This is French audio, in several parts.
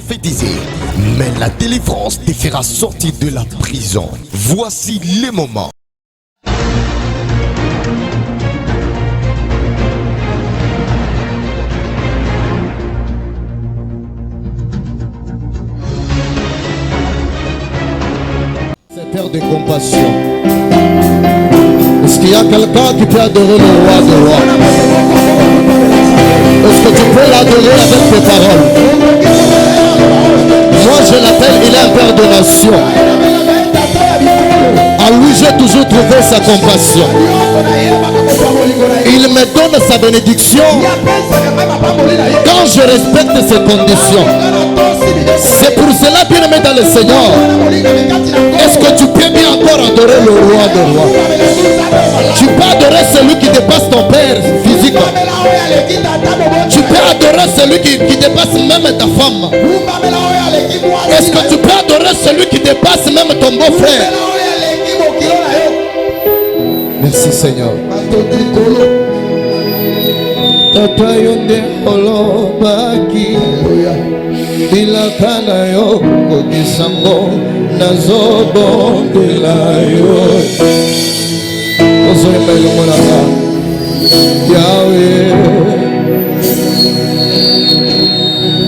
prophétisé, mais la délivrance te fera sortir de la prison. Voici les moments. Père de compassion. Est-ce qu'il y a quelqu'un qui peut adorer le roi des rois? Est-ce que tu peux l'adorer avec tes paroles? Moi je l'appelle, il est un père de nation. À lui j'ai toujours trouvé sa compassion. Il me donne sa bénédiction quand je respecte ses conditions. C'est pour cela, bien aimé dans le Seigneur, est-ce que tu peux bien encore adorer le roi des rois? Tu peux adorer celui qui dépasse ton père physique. Tu peux adorer celui qui dépasse même ta femme. Est-ce que tu peux adorer celui qui dépasse même ton beau-frère? Merci Seigneur. Tata yonde olobaki bilakana yo kokisango nazobondela yo ozoyemba elongo nanga Yahweh.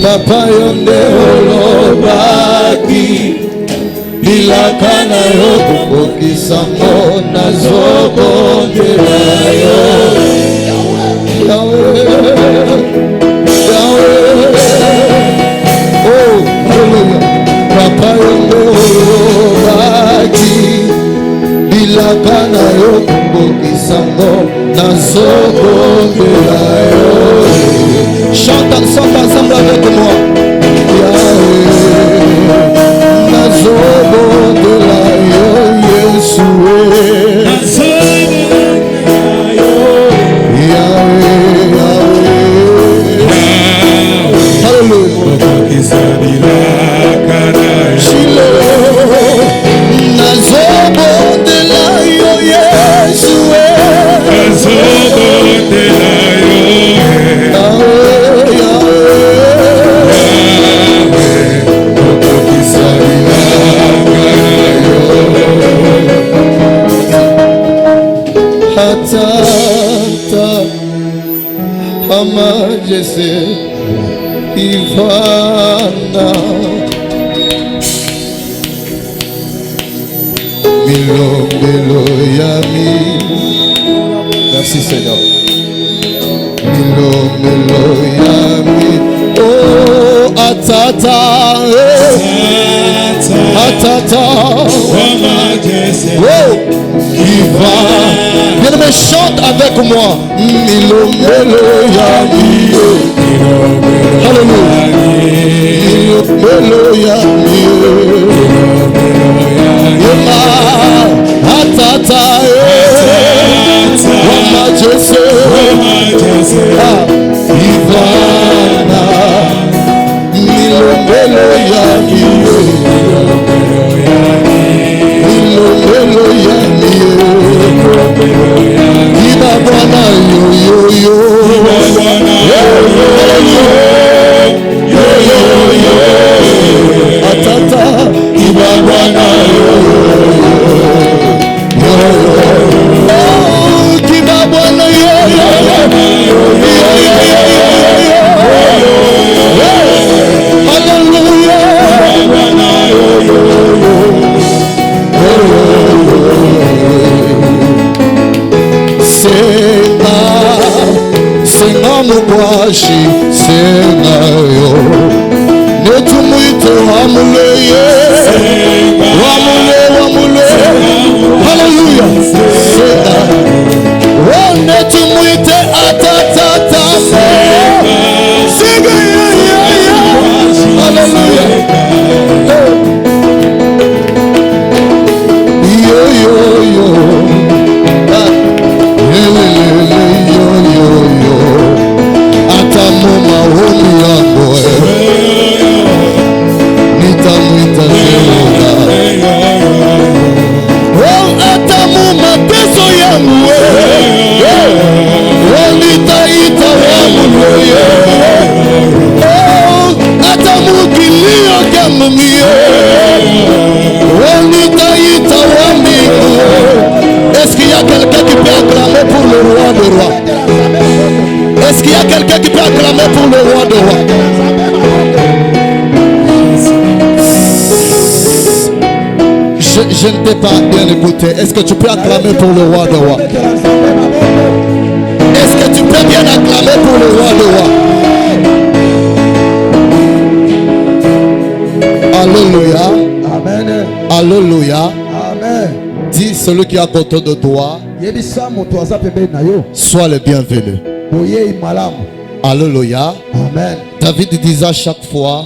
Papa yonde olobaki bilakana yo kokisango nazobondela yo Yahweh, Yahweh, oh, hallelujah. Papa yonde olobaki bilakana yo kokisango nazobondela yo. Chante ensemble avec moi. Yahweh, nazobondela yo Yesu. Majesté Ivana Milo Milo Yami. Merci Seigneur. Milo Milo Yami. Oh Atata Atata oh Ivana. Bien me chante avec moi. Milo Milo Yami. Alléluia. Milo Yami. Yema Atata oh Majesté Ivana Milo Milo Yami. Milo Milo Yami. Iba Bwana yo yo yo yo yo yo Atata Iba Bwana yo yo oh Iba Bwana yo yo hallelujah Senga mukwashi senga yo netumuite wamuleye wamule hallelujah senga oh netumuite atatata senga ya hallelujah yo yo yo atamuma homi yangu nitamwita Jehova. Oh atamuma peso yangu nitaita wangu oh atamukilia quelqu'un qui peut acclamer pour le roi de rois? Je ne t'ai pas bien écouté. Est-ce que tu peux acclamer pour le roi de rois? Est-ce que tu peux bien acclamer pour le roi de rois? Alléluia. Amen. Alléluia. Amen. Dis celui qui est à côté de toi, sois le bienvenu. Alléluia. Amen. David disait à chaque fois,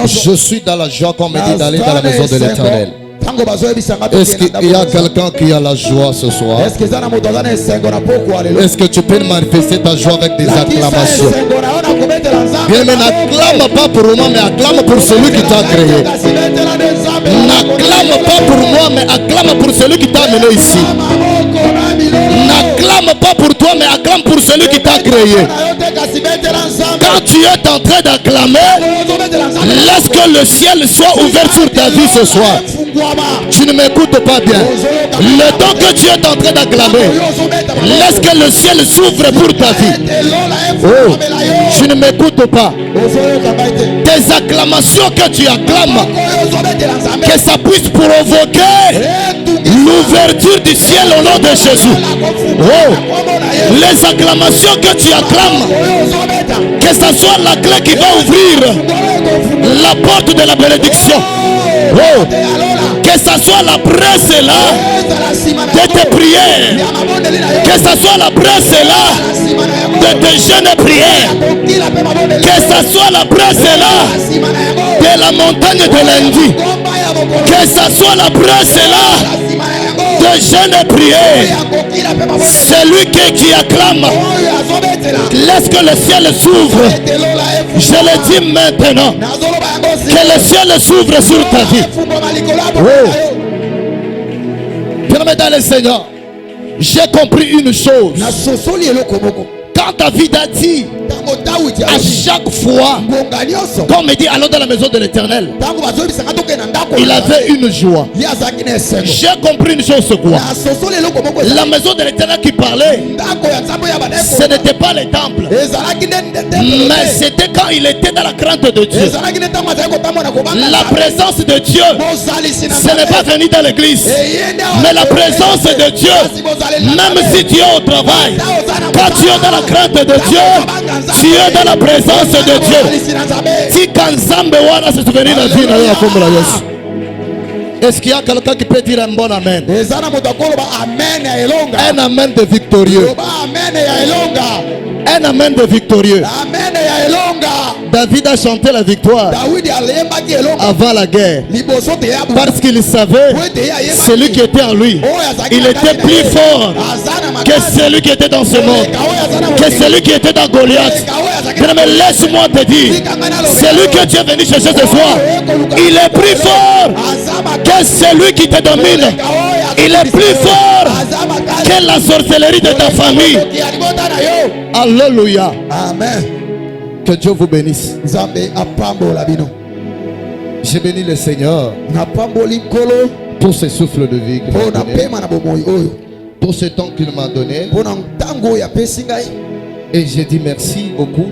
je suis dans la joie qu'on me dit d'aller dans la maison de l'Éternel. Est-ce qu'il y a quelqu'un qui a la joie ce soir? Est-ce que tu peux manifester ta joie avec des acclamations? Bien, mais n'acclame pas pour moi, mais acclame pour celui qui t'a créé. N'acclame pas pour moi, mais acclame pour celui qui t'a amené ici. N'acclame pas pour toi, mais acclame pour celui qui t'a créé. Quand tu es en train d'acclamer, laisse que le ciel soit ouvert sur ta vie ce soir. Tu ne m'écoutes pas bien. Le temps que tu es en train d'acclamer, laisse que le ciel s'ouvre pour ta vie. Oh, tu ne m'écoutes pas. Tes acclamations que tu acclames, que ça puisse provoquer l'ouverture du ciel au nom de Jésus. Oh, les acclamations que tu acclames, que ça soit la clé qui va ouvrir la porte de la bénédiction. Oh, que ça soit la presse là de tes prières, que ça soit la presse là de tes jeûnes prières, que ça soit la presse là de la montagne de lundi, que ça soit la presse là de jeûnes prières. Celui qui acclame, laisse que le ciel s'ouvre. Je le dis maintenant, que le ciel s'ouvre sur ta vie. Oh. Bien-aimé dans le Seigneur, j'ai compris une chose. Quand David a dit à chaque fois qu'on me dit allons dans la maison de l'Éternel, il avait une joie. J'ai compris une chose, quoi. La maison de l'Éternel qui parlait, ce n'était pas le temple, mais c'était quand il était dans la crainte de Dieu. La présence de Dieu, ce n'est pas venu dans l'église, mais la présence de Dieu, même si tu es au travail, quand tu es dans la crainte de Dieu, tu es dans la présence de Dieu. Si Kanzambe wana se souvenir de vie, est-ce qu'il y a quelqu'un qui peut dire un bon amen? Un amen de victorieux. Un amen de victorieux. David a chanté la victoire avant la guerre parce qu'il savait celui qui était en lui, il était plus fort que celui qui était dans ce monde, que celui qui était dans Goliath. Mais laisse-moi te dire, celui que tu es venu chercher ce soir, il est plus fort que celui qui te domine. Il est plus fort que la sorcellerie de ta famille. Alléluia. Amen. Que Dieu vous bénisse. J'ai béni le Seigneur pour ce souffle de vie qu'il m'a donné, pour ce temps qu'il m'a donné. Et j'ai dit merci beaucoup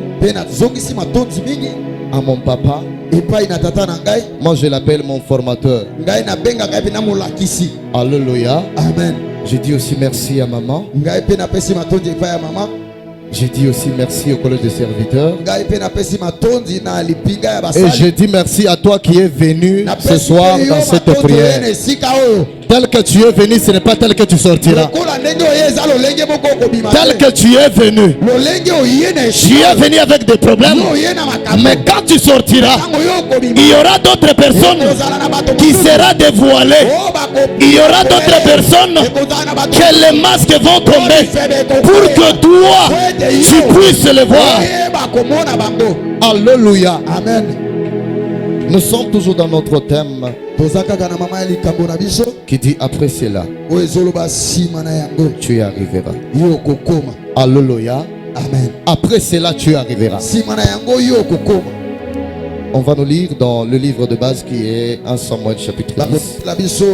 à mon papa. Moi je l'appelle mon formateur. Alléluia. Amen. Je dis aussi merci à maman. J'ai dit aussi merci au collège des serviteurs. Et je dis merci à toi qui es venu ce soir dans cette prière. Tel que tu es venu, ce n'est pas tel que tu sortiras. Tel que tu es venu avec des problèmes. Mais quand tu sortiras, il y aura d'autres personnes qui seront dévoilées. Il y aura d'autres personnes que les masques vont tomber pour que toi, tu puisses le voir. Alléluia. Amen. Nous sommes toujours dans notre thème qui dit après cela, tu y arriveras. Alléluia. Amen. Après cela, tu y arriveras. On va nous lire dans le livre de base qui est 1 Samuel chapitre 10.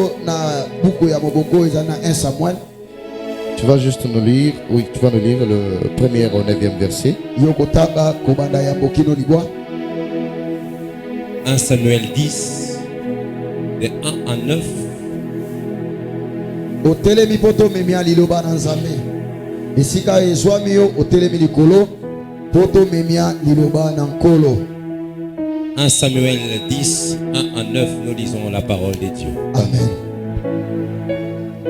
Tu vas juste nous lire, oui, tu vas nous lire le 1er au 9e verset. 1 Samuel 10, de 1 à 9. Otelemi poto memia liloba na Nzambe. Esika ezwami yo otelemi likolo poto memia liloba na nkolo. 1 Samuel 10, 1 à 9, nous lisons la parole de Dieu. Amen.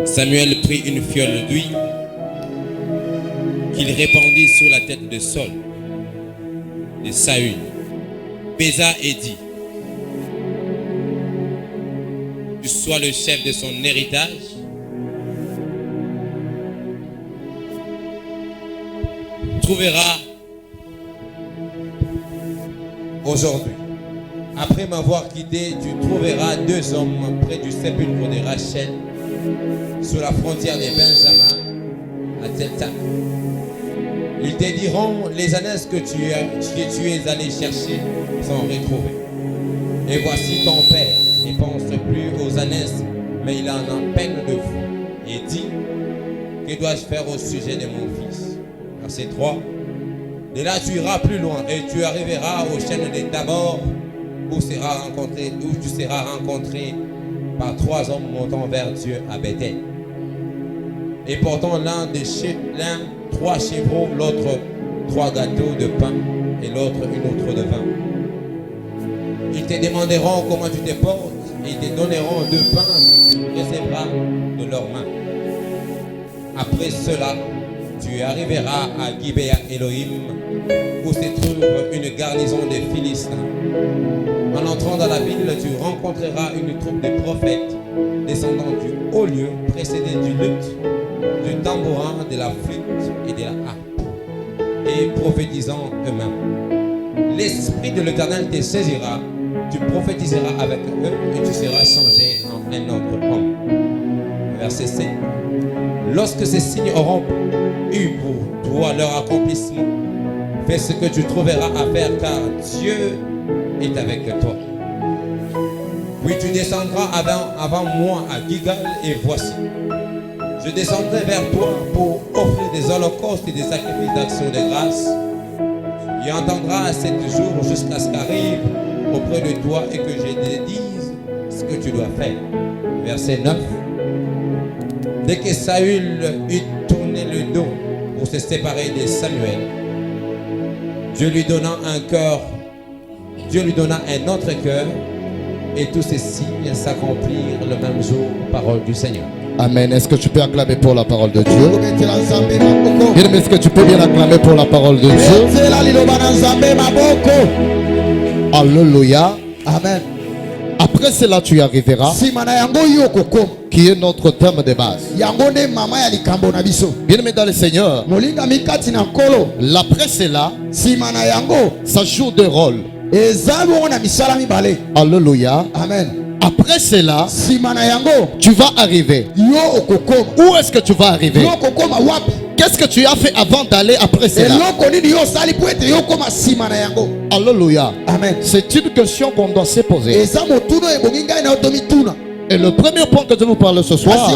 Samuel prit une fiole d'huile qu'il répandit sur la tête de Saul, de Saül, pesa et dit: tu sois le chef de son héritage. Trouveras aujourd'hui, après m'avoir quitté, tu trouveras 2 hommes près du sépulcre de Rachel, sur la frontière des Benjamin, à Télta. Ils te diront: les ânesses que tu es allé chercher sont retrouvées. Et voici ton père ne pense plus aux ânesses, mais il en a peine de vous. Et dit: que dois-je faire au sujet de mon fils? Verset 3. De là tu iras plus loin et tu arriveras aux chaînes de Tabor, où tu seras rencontré par 3 hommes montant vers Dieu à Bethel, et portant l'un 3 chevreaux, l'autre 3 gâteaux de pain et l'autre une autre de vin. Ils te demanderont comment tu te portes et ils te donneront 2 pains que tu recevras de leurs mains. Après cela, tu arriveras à Gibea Elohim, où se trouve une garnison des Philistins. En entrant dans la ville, tu rencontreras une troupe de prophètes descendant du haut lieu, précédés du luth, du tambourin, de la flûte et de la harpe, et prophétisant eux-mêmes. L'Esprit de l'Éternel te saisira, tu prophétiseras avec eux et tu seras changé en un autre homme. Verset 7. Lorsque ces signes auront eu pour toi leur accomplissement, fais ce que tu trouveras à faire, car Dieu est avec toi. Puis tu descendras avant moi à Gigal, et voici, je descendrai vers toi pour offrir des holocaustes et des sacrifices d'action de grâce. Tu y entendras 7 jours jusqu'à ce qu'arrive auprès de toi et que je te dise ce que tu dois faire. Verset 9. Dès que Saül eut tourné le dos pour se séparer de Samuel, Dieu lui donna un autre cœur, et tous ces signes s'accomplirent le même jour, parole du Seigneur. Amen. Est-ce que tu peux acclamer pour la parole de Dieu? Bien, est-ce que tu peux bien acclamer pour la parole de Dieu? Alléluia. Amen. Après cela, tu y arriveras, qui est notre thème de base. Bien aimé dans le Seigneur, l'après cela, ça joue deux rôles. Alléluia. Amen. Après cela, tu vas arriver. Où est-ce que tu vas arriver? Qu'est-ce que tu as fait avant d'aller après cela? Alléluia. Amen. C'est une question qu'on doit se poser. Et le premier point que je vous parle ce soir,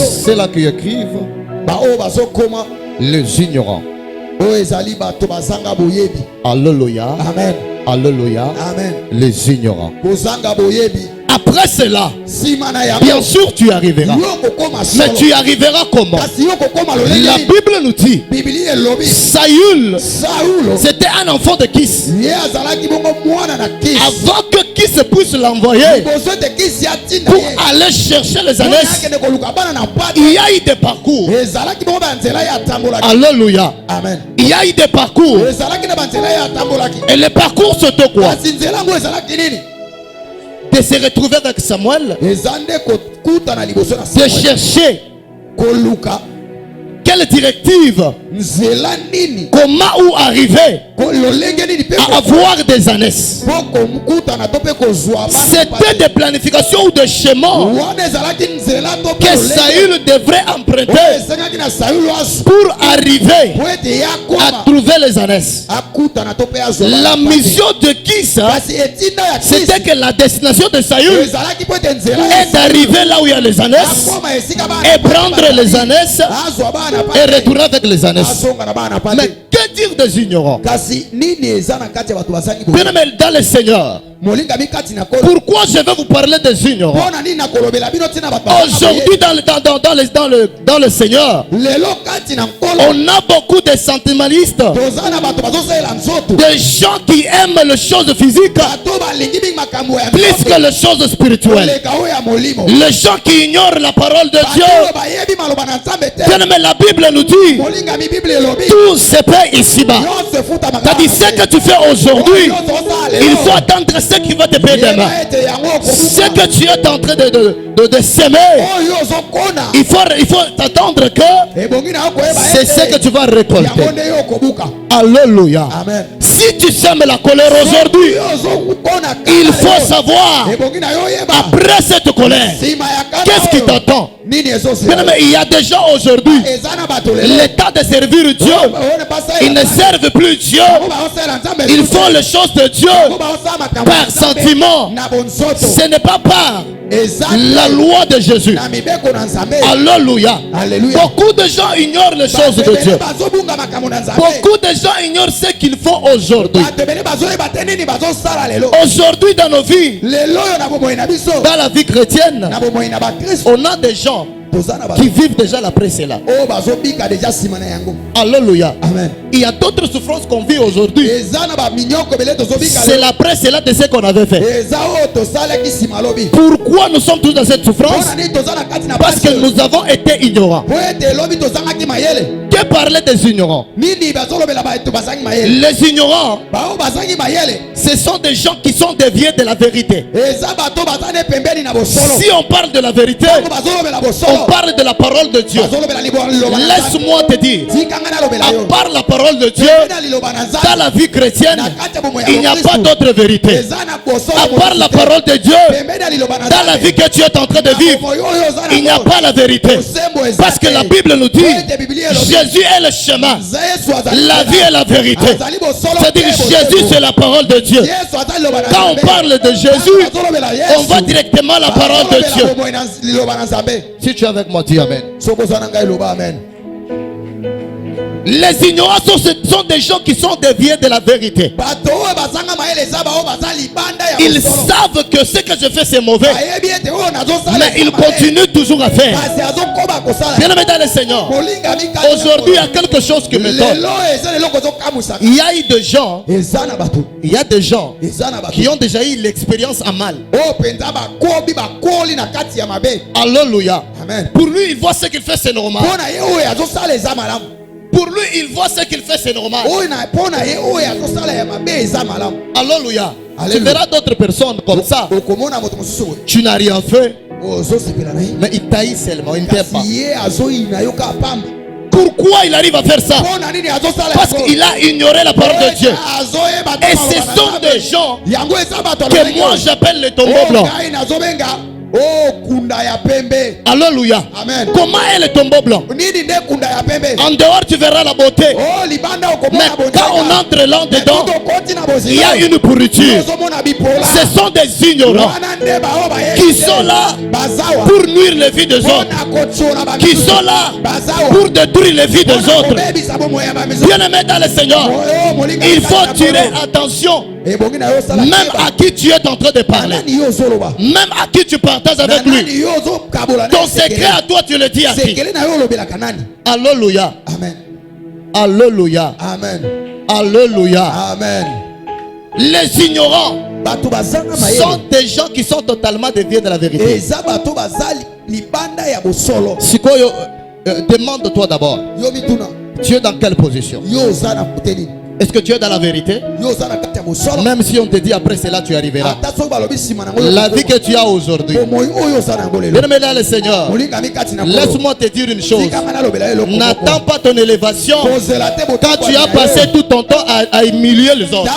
c'est là qu'ils écrivent les ignorants. Alléluia. Amen. Alléluia. Amen. Les ignorants. Après cela, bien sûr tu arriveras. Mais tu arriveras comment? La Bible nous dit, Saül, c'était un enfant de Kis. Avant que Kis puisse l'envoyer pour aller chercher les ânesses, il y a eu des parcours. Alléluia. Amen. Il y a eu des parcours. Et les parcours c'était quoi? De se retrouver avec Samuel, de chercher quelle directive nzela nini comment ou arriver lolenge nini pe à avoir des ânesses. poko mkutana to pe kozwa C'était des planifications ou des schémas wana ezalaki nzela to pe que Saül devrait emprunter esengaki na Saül asu pour arriver po ete à yakoma trouver les ânesses. akutana to pe azwa La mission de qui ça? kasi etinda ya C'était que la destination de Saül ezalaki po ete nzela est d'arriver là où il y a les ânesses akoma esika bana et prendre les ânesses azwa bana et retourner avec les ânesses. azonga na bana Mais pate que dire des ignorants? kasi nini eza na kati ya bato bazangi bo Bien aimé dans le Seigneur, molinga mikati na kolo pourquoi je vais vous parler des ignorants? pona nini na kolobela bino tina bato Aujourd'hui dans le Seigneur, lelo kati na kolo on a beaucoup de sentimentalistes, toza na bato bazosalela nzoto des gens qui aiment les choses physiques bato balingi mingi makambo ya plus que les choses spirituelles. koleka oyo ya molimo Les gens qui ignorent la parole de bato Dieu. oyo bayebi maloba na nzambe te Bien aimé, la Bible nous dit molinga mi bible elobi tout se paie ici-bas. nyonso efutama C'est-à-dire ce que tu fais aujourd'hui, il faut attendre ce qui va te payer demain. ete yango Ce que tu es en train de s'aimer, oyo ozokona il faut t'attendre que ebongi na yo koyeba c'est ce que tu vas yango récolter. nde yo okobuka Alléluia. amen Si tu sèmes la colère aujourd'hui, oyo ozokona il faut savoir, ebongi na yo oyeba après cette colère, nsima ya kaka qu'est-ce qui oyo, t'attend? nini Bien ezosila aimé, il y a des gens aujourd'hui, eza na bato lelo l'état de servir Dieu, ils ne servent plus Dieu, ils font les choses de Dieu par sentiment. na bonzoto Ce n'est pas par eza la loi de Jésus. na mibeko na nzambe Alléluia. Alléluia. Beaucoup de gens ignorent les choses de Bato ebele Dieu. bazobunga makambo na nzambe Beaucoup de gens ignorent ce qu'ils font aujourd'hui. bato ebele bazoyeba te nini bazosala lelo Aujourd'hui dans nos vies, lelo oyo na bomoi na biso dans la vie chrétienne, na bomoi na bakristo on a des gens toza na bato qui vivent déjà la précédent. oyo bazobika deja nsima na yango Alléluia. amen Il y a d'autres souffrances qu'on vit aujourd'hui. eza na baminyoko ebele tozobika C'est la précédent de ce qu'on avait fait. eza oyo tosalaki nsima lobi Pourquoi nous sommes tous dans cette souffrance? mpona nini toza na kati na Parce que nous avons été ignorants. po ete elobi tozangaki mayele Que parler des ignorants? nini bazolobela bato bazangi mayele Les ignorants, bao bazangi mayele ce sont des gens qui sont déviés de la vérité. eza bato baza ne pembeni na bosolo Si on parle de la vérité, ntango bazolobela on bosolo parle de la parole de Dieu. bazolobela liloba na nzambe Laisse-moi te dire, tikanga nalobela à yo part la parole de Dieu, pembeni na liloba na dans nzambe la vie chrétienne, na kati ya bomoi ya il n'y a pas bokristu d'autre vérité. eza na bosolo À part la parole de Dieu, pembeni na liloba na dans la vie nzambe que tu es en train de na vivre, bomoi oyo oza il n'y a pas la vérité. bosembo eza Parce que te. la Bible nous dit, Po ete Biblia elobi, Jésus est le chemin, Nza Yesu azali la tena. vie et la vérité. azali bosolo C'est-à-dire te Jésus, bosembo. c'est la parole de Dieu. Yesu azali liloba na Quand on nzambe. parle de Jésus, Bazolobela on va Yesu. directement à la parole de Bazolobela Dieu. bomoi na liloba na nzambe Si tu es avec moi, dis Amen. soki oza na ngai loba amen Les ignorants sont des gens qui sont déviés de la vérité. bato oyo bazanga mayele eza bao baza libanda ya Ils bosolo savent que ce que je fais c'est mauvais, bayebi ete oyo nazosala mais ils continuent toujours à faire. kasi azokoba kosala Bien aimé dans le Seigneur, molinga mikati aujourd'hui il y a quelque chose qui me donne. lelo eza leloko ezokamwisaka Il y a eu des gens, eza na bato il y a des gens eza na bato qui ont déjà eu l'expérience à mal. oyo mpenza bakobi bakoli na kati ya mabe Alléluia. amen Pour lui, il voit ce qu'il fait, c'est normal. mpo na ye oyo azosala eza malamu Pour lui, il voit ce qu'il fait, c'est normal. oyo mpo na ye oyo azosala ya mabe eza malamu Alléluia. Tu Alléluia. verras d'autres personnes comme ça. okomona moto mosusu boye Tu n'as rien fait, ozosepela na ye mais il taille seulement, il ne t'aime pas. kasi ye azoyina yo kaka pamba Pourquoi il arrive à faire ça? mpo na nini azosala Parce yango? qu'il a ignoré la parole de Dieu. azoyeba te Et maloba ce na sont Nzambe. des gens yango eza bato que moi j'appelle les tombeaux oyo blancs. ngai nazobenga o kunda ya pembe Alléluia. amen Comment est le tombeau blanc? nini nde kunda ya pembe En dehors, tu verras la beauté. o libanda Mais okomona quand on entre là-dedans, okoti na il y a bozinga une pourriture. ozomona bipola Ce sont des ignorants wana nde bao bayebi qui te. sont là bazawa pour nuire les vies des autres, mpona kotiona qui bamisusu. sont là bazawa pour détruire les vies des mpona autres. kobebisa bomoi ya bamisusu. Bien-aimé dans le Seigneur, Oyo, molinga il mikati faut na tirer kolo. attention, ebongi na yo osala même keba. à qui tu es en train de Na parler, nani yo ozoloba même à qui tu partages na avec lui. nani yo ozokabola Ton secret à toi, tu le dis à qui? sekele na yo olobelaka nani Alléluia. amen Alléluia. amen Alléluia. amen Les ignorants bato bazanga sont mayele des gens qui sont totalement déviés de la vérité. eza bato baza libanda ya bosolo Sikoyo, demande-toi d'abord, yo mituna tu es dans quelle position? yo oza na kote nini Est-ce que tu es dans la vérité? yo oza na kati ya Même si on te dit après cela tu arriveras. La vie que tu as aujourd'hui. Bien-aimé dans le Seigneur, laisse-moi te dire une chose. N'attends pas ton élévation quand tu as passé tout ton temps à humilier les autres.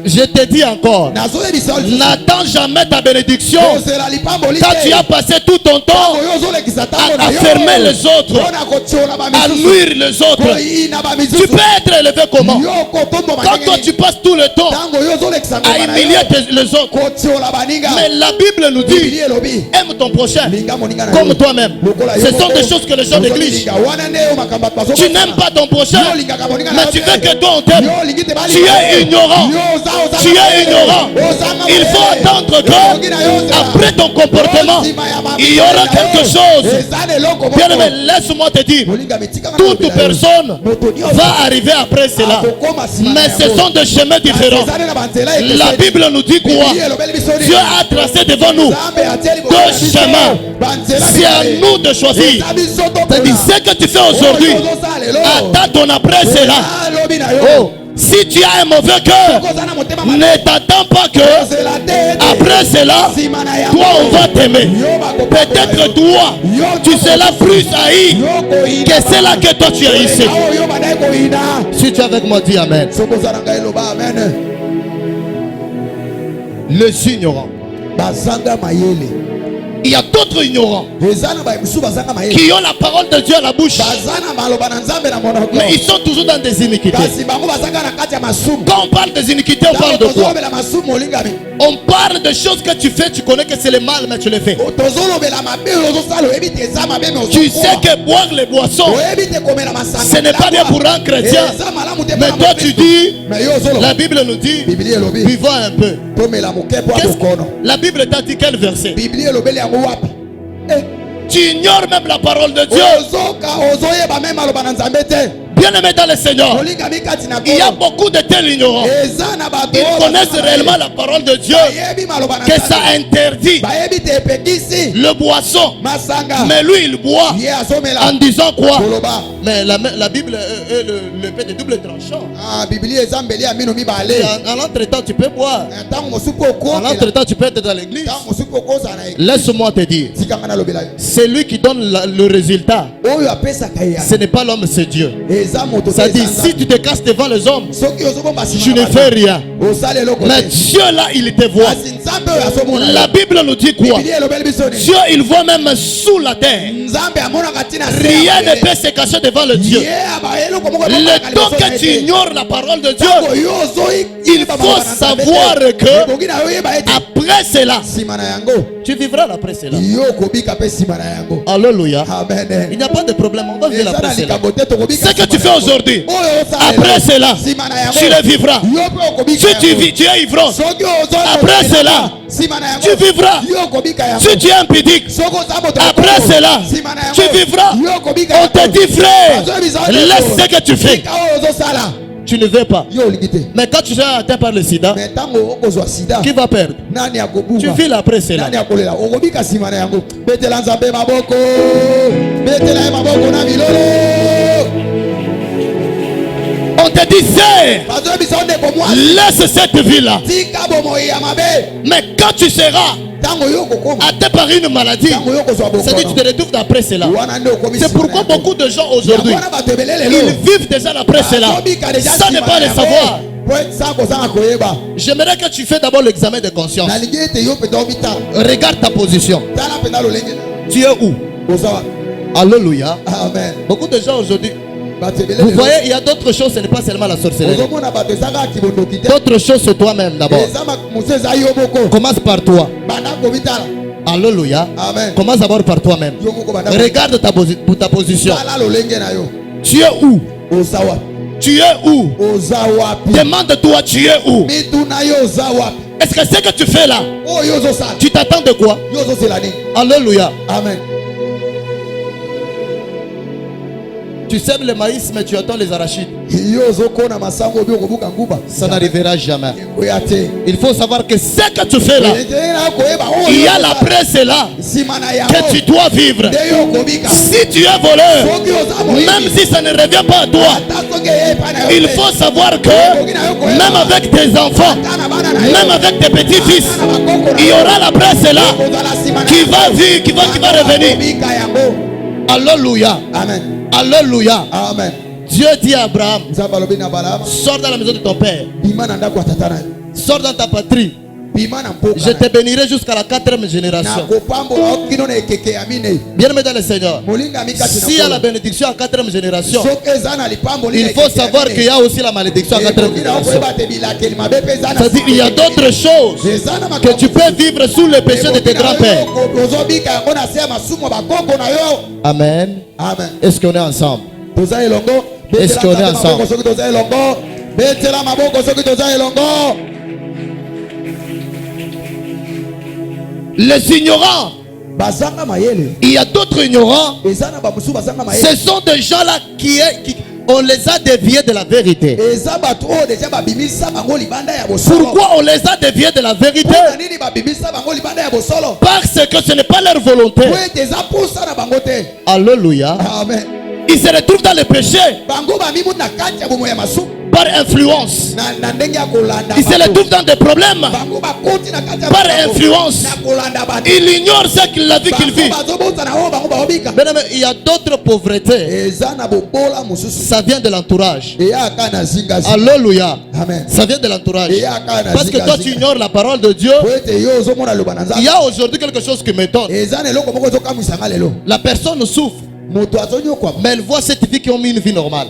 Je te dis encore, n'attends jamais ta bénédiction quand tu as passé tout ton temps à fermer les autres, à nuire les autres. Tu peux être élevé comment? Quand toi tu passes tout le temps à humilier les autres. Mais la Bible nous dit, aime ton prochain comme toi-même. Ce sont des choses que les gens négligent. Tu n'aimes pas ton prochain, mais tu veux que toi on t'aime. Tu es ignorant. Tu es ignorant. Il faut attendre que après ton comportement il y aura quelque chose. Bien aimé, laisse-moi te dire, toute personne va arriver après cela, mais ce sont des chemins différents. La Bible nous dit quoi? Dieu a tracé devant nous deux chemins. C'est à nous de choisir. C'est-à-dire, ce que tu fais aujourd'hui, attends ton après cela. Oh, si tu as un mauvais cœur, ne t'attends pas que après cela, toi on va t'aimer. Peut-être toi, tu seras plus haï que celle que toi tu as ici. Si tu es avec moi, dis Amen. Les ignorants. Il y a d'autres ignorants qui ont la parole de Dieu à la bouche, mais ils sont toujours dans des iniquités. Quand on parle des iniquités, on parle de quoi? On parle de choses que tu fais, tu connais que c'est le mal, mais tu le fais. Tu sais que boire les boissons, ce n'est pas bien pour un chrétien. Mais toi tu dis, la Bible nous dit, vivons un peu. La Bible t'a dit quel verset? Tu ignores même la parole de Dieu. Bien-aimé dans le Seigneur, il y a beaucoup de tels ignorants. Ils connaissent réellement la parole de Dieu, que ça interdit le boisson. Mais lui il boit en disant quoi? Mais la Bible est le pain de double tranchant. En l'entretemps tu peux boire. En l'entretemps tu peux être dans l'église. Laisse-moi te dire, c'est lui qui donne le résultat. Ce n'est pas l'homme, c'est Dieu. Ça dit, si tu te casses devant les hommes, tu ne fais rien. Mais Dieu là, il te voit. La Bible nous dit quoi? Dieu, il voit même sous la terre. Rien ne peut se cacher devant le Dieu. Le temps que tu ignores la parole de Dieu, il faut savoir que après cela, tu vivras après cela. Alléluia. Il n'y a pas de problème, on va vivre après cela. Ce que tu fais aujourd'hui, après cela, tu le vivras. Si tu es ivrogne, après cela, tu vivras. Si tu es impudique, après cela, tu vivras. On te dit, frère, laisse ce que tu fais. Tu ne veux pas. Mais quand tu seras atteint par le sida, qui va perdre? Tu vis après cela. On te disait, laisse cette vie-là. Mais quand tu seras atteint par une maladie, c'est-à-dire que tu te retrouves d'après cela. C'est pourquoi beaucoup de gens aujourd'hui, ils vivent déjà d'après cela. Ça n'est pas le savoir. J'aimerais que tu fasses d'abord l'examen de conscience. Regarde ta position. Tu es où? Alléluia. Amen. Beaucoup de gens aujourd'hui, vous voyez, il y a d'autres choses, ce n'est pas seulement la sorcellerie. D'autres choses, c'est toi-même d'abord. Commence par toi. Alléluia. Amen. Commence d'abord par toi-même. Regarde ta position. Tu es où? Tu es où? Demande-toi, tu es où? Est-ce que ce que tu fais là, tu t'attends de quoi? Alléluia. Amen. Tu sèmes le maïs, mais tu attends les arachides. Yo ozokona masango obi okobuka nguba. Ça n'arrivera jamais. Oya te. Il faut savoir que ce que tu fais là, il y a la presse là que tu dois vivre. Si tu es voleur, même si ça ne revient pas à toi, il faut savoir que même avec tes enfants, même avec tes petits-fils, il y aura la presse là qui va vivre, qui va revenir. Alléluia. Amen. Alléluia. Amen. Dieu dit à Abraham, sors dans la maison de ton père, sors dans ta patrie, je te bénirai jusqu'à la 4e génération. Bien aimé dans le Seigneur, s'il y a la bénédiction à 4e génération, il faut savoir qu'il y a aussi la malédiction à 4e génération. C'est-à-dire qu'il y a d'autres choses que tu peux vivre sous le péché de tes grands-pères. Amen. Amen. Est-ce qu'on est ensemble? Est-ce qu'on est ensemble? Les ignorants, il y a d'autres ignorants. Ce sont des gens là qui on les a déviés de la vérité. Pourquoi on les a déviés de la vérité? Parce que ce n'est pas leur volonté. Alléluia. Amen. Ils se retrouvent dans le péché par influence. Ils se retrouvent dans des problèmes par influence. Ils ignorent ce qu'il a vu qu'il vit. Mais il y a d'autres pauvretés. Ça vient de l'entourage. Alléluia. Ça vient de l'entourage. Parce que toi tu ignores la parole de Dieu. Il y a aujourd'hui quelque chose qui m'étonne. La personne souffre, mais elle voit cette vie qui ont mis une vie normale.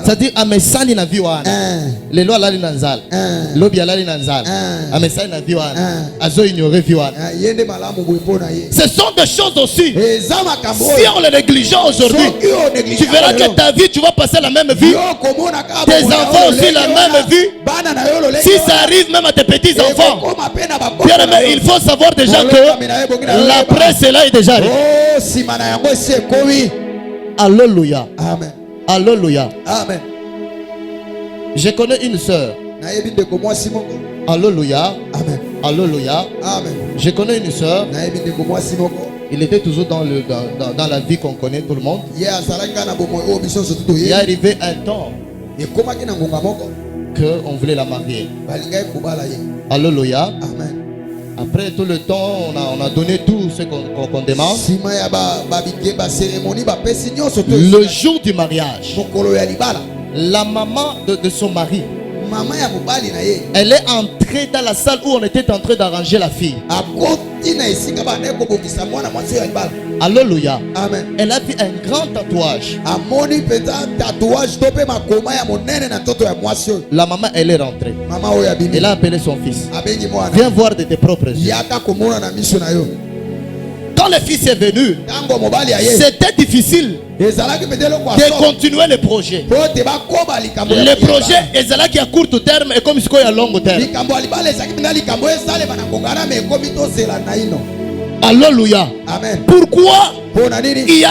C'est-à-dire, amesali na vie wana. Les lois lali nanzal. Lobi lali nanzal. Amesali na vie wana. Azo ignorer vie wana. Ce sont des choses aussi. Si on les néglige aujourd'hui, tu verras que ta vie, tu vas passer la même vie. Tes enfants aussi la même vie. Si ça arrive même à tes petits enfants, bien aimé, il faut savoir déjà que la presse là est déjà arrivée. Alléluia. Amen. Alléluia. Amen. Je connais une sœur. Alléluia. Amen. Alléluia. Amen. Je connais une sœur. Il était toujours dans la vie qu'on connaît tout le monde. Il est arrivé un temps qu'on voulait la marier. Alléluia. Amen. Après tout le temps, on a donné tout ce qu'on demande. Le jour du mariage, la maman de son mari, elle est entrée dans la salle où on était en train d'arranger la fille. Alléluia. Amen. Elle a vu un grand tatouage. La maman, elle est rentrée. Elle a appelé son fils. Viens voir de tes propres yeux. Quand le fils est venu, c'était difficile de continuer le projet. Le projet est qui à court terme et comme à long terme. Alléluia. Amen. Pourquoi il y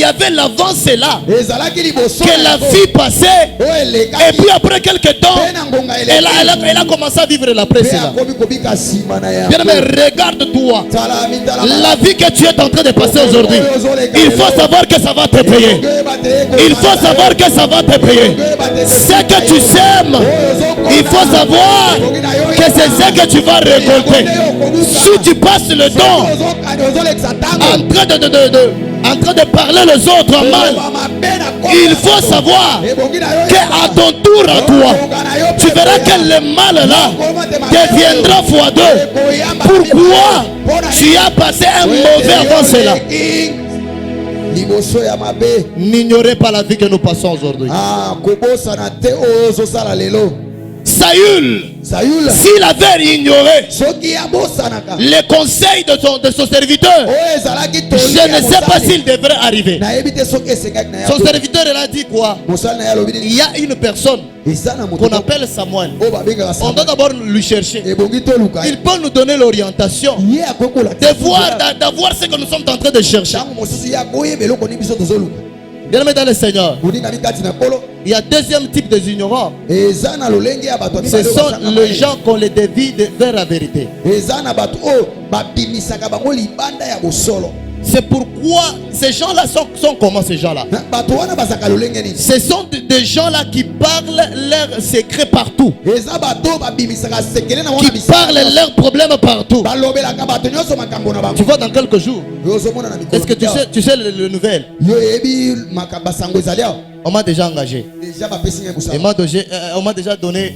avait l'avance là que la vie passait et puis après quelques temps elle a commencé à vivre la presse là. Bien aimé, regarde-toi la vie que tu es en train de passer aujourd'hui. Il faut savoir que ça va te payer. Il faut savoir que ça va te payer. Ce que tu sèmes, il faut savoir que c'est ce que tu vas récolter. Si tu passes le temps en train de parler les autres en mal, il faut savoir qu'à ton tour à toi, tu verras que le mal là deviendra x2. Pourquoi tu as passé un mauvais avant cela? N'ignorez pas la vie que nous passons aujourd'hui. Saül, s'il avait ignoré les conseils de son serviteur, je ne sais pas s'il devrait arriver. Son serviteur, il a dit quoi? Il y a une personne qu'on appelle Samuel. On doit d'abord lui chercher. Il peut nous donner l'orientation d'avoir ce que nous sommes en train de chercher. Bien-aimé dans le Seigneur, moninga mikati na kolo il y a deuxième type des ignorants. eza na lolenge ya bato Ce sont les gens qu'on les dévie vers la vérité. eza na bato oyo babimisaka bango libanda ya bosolo. C'est pourquoi ces gens-là sont comment ces gens-là? bato wana bazaka lolenge nini? Ce sont des gens-là qui parlent leurs secrets partout. eza bato babimisaka sekele na Qui parlent leurs problèmes partout. balobelaka bato nyonso makambo na bango. Tu vois dans quelques jours. yozomona na mikolo Est-ce que tu sais le nouvelle? yo yebi makambo sango ezali awa On m'a déjà engagé. deja bapesi ngai Et mosala on m'a déjà donné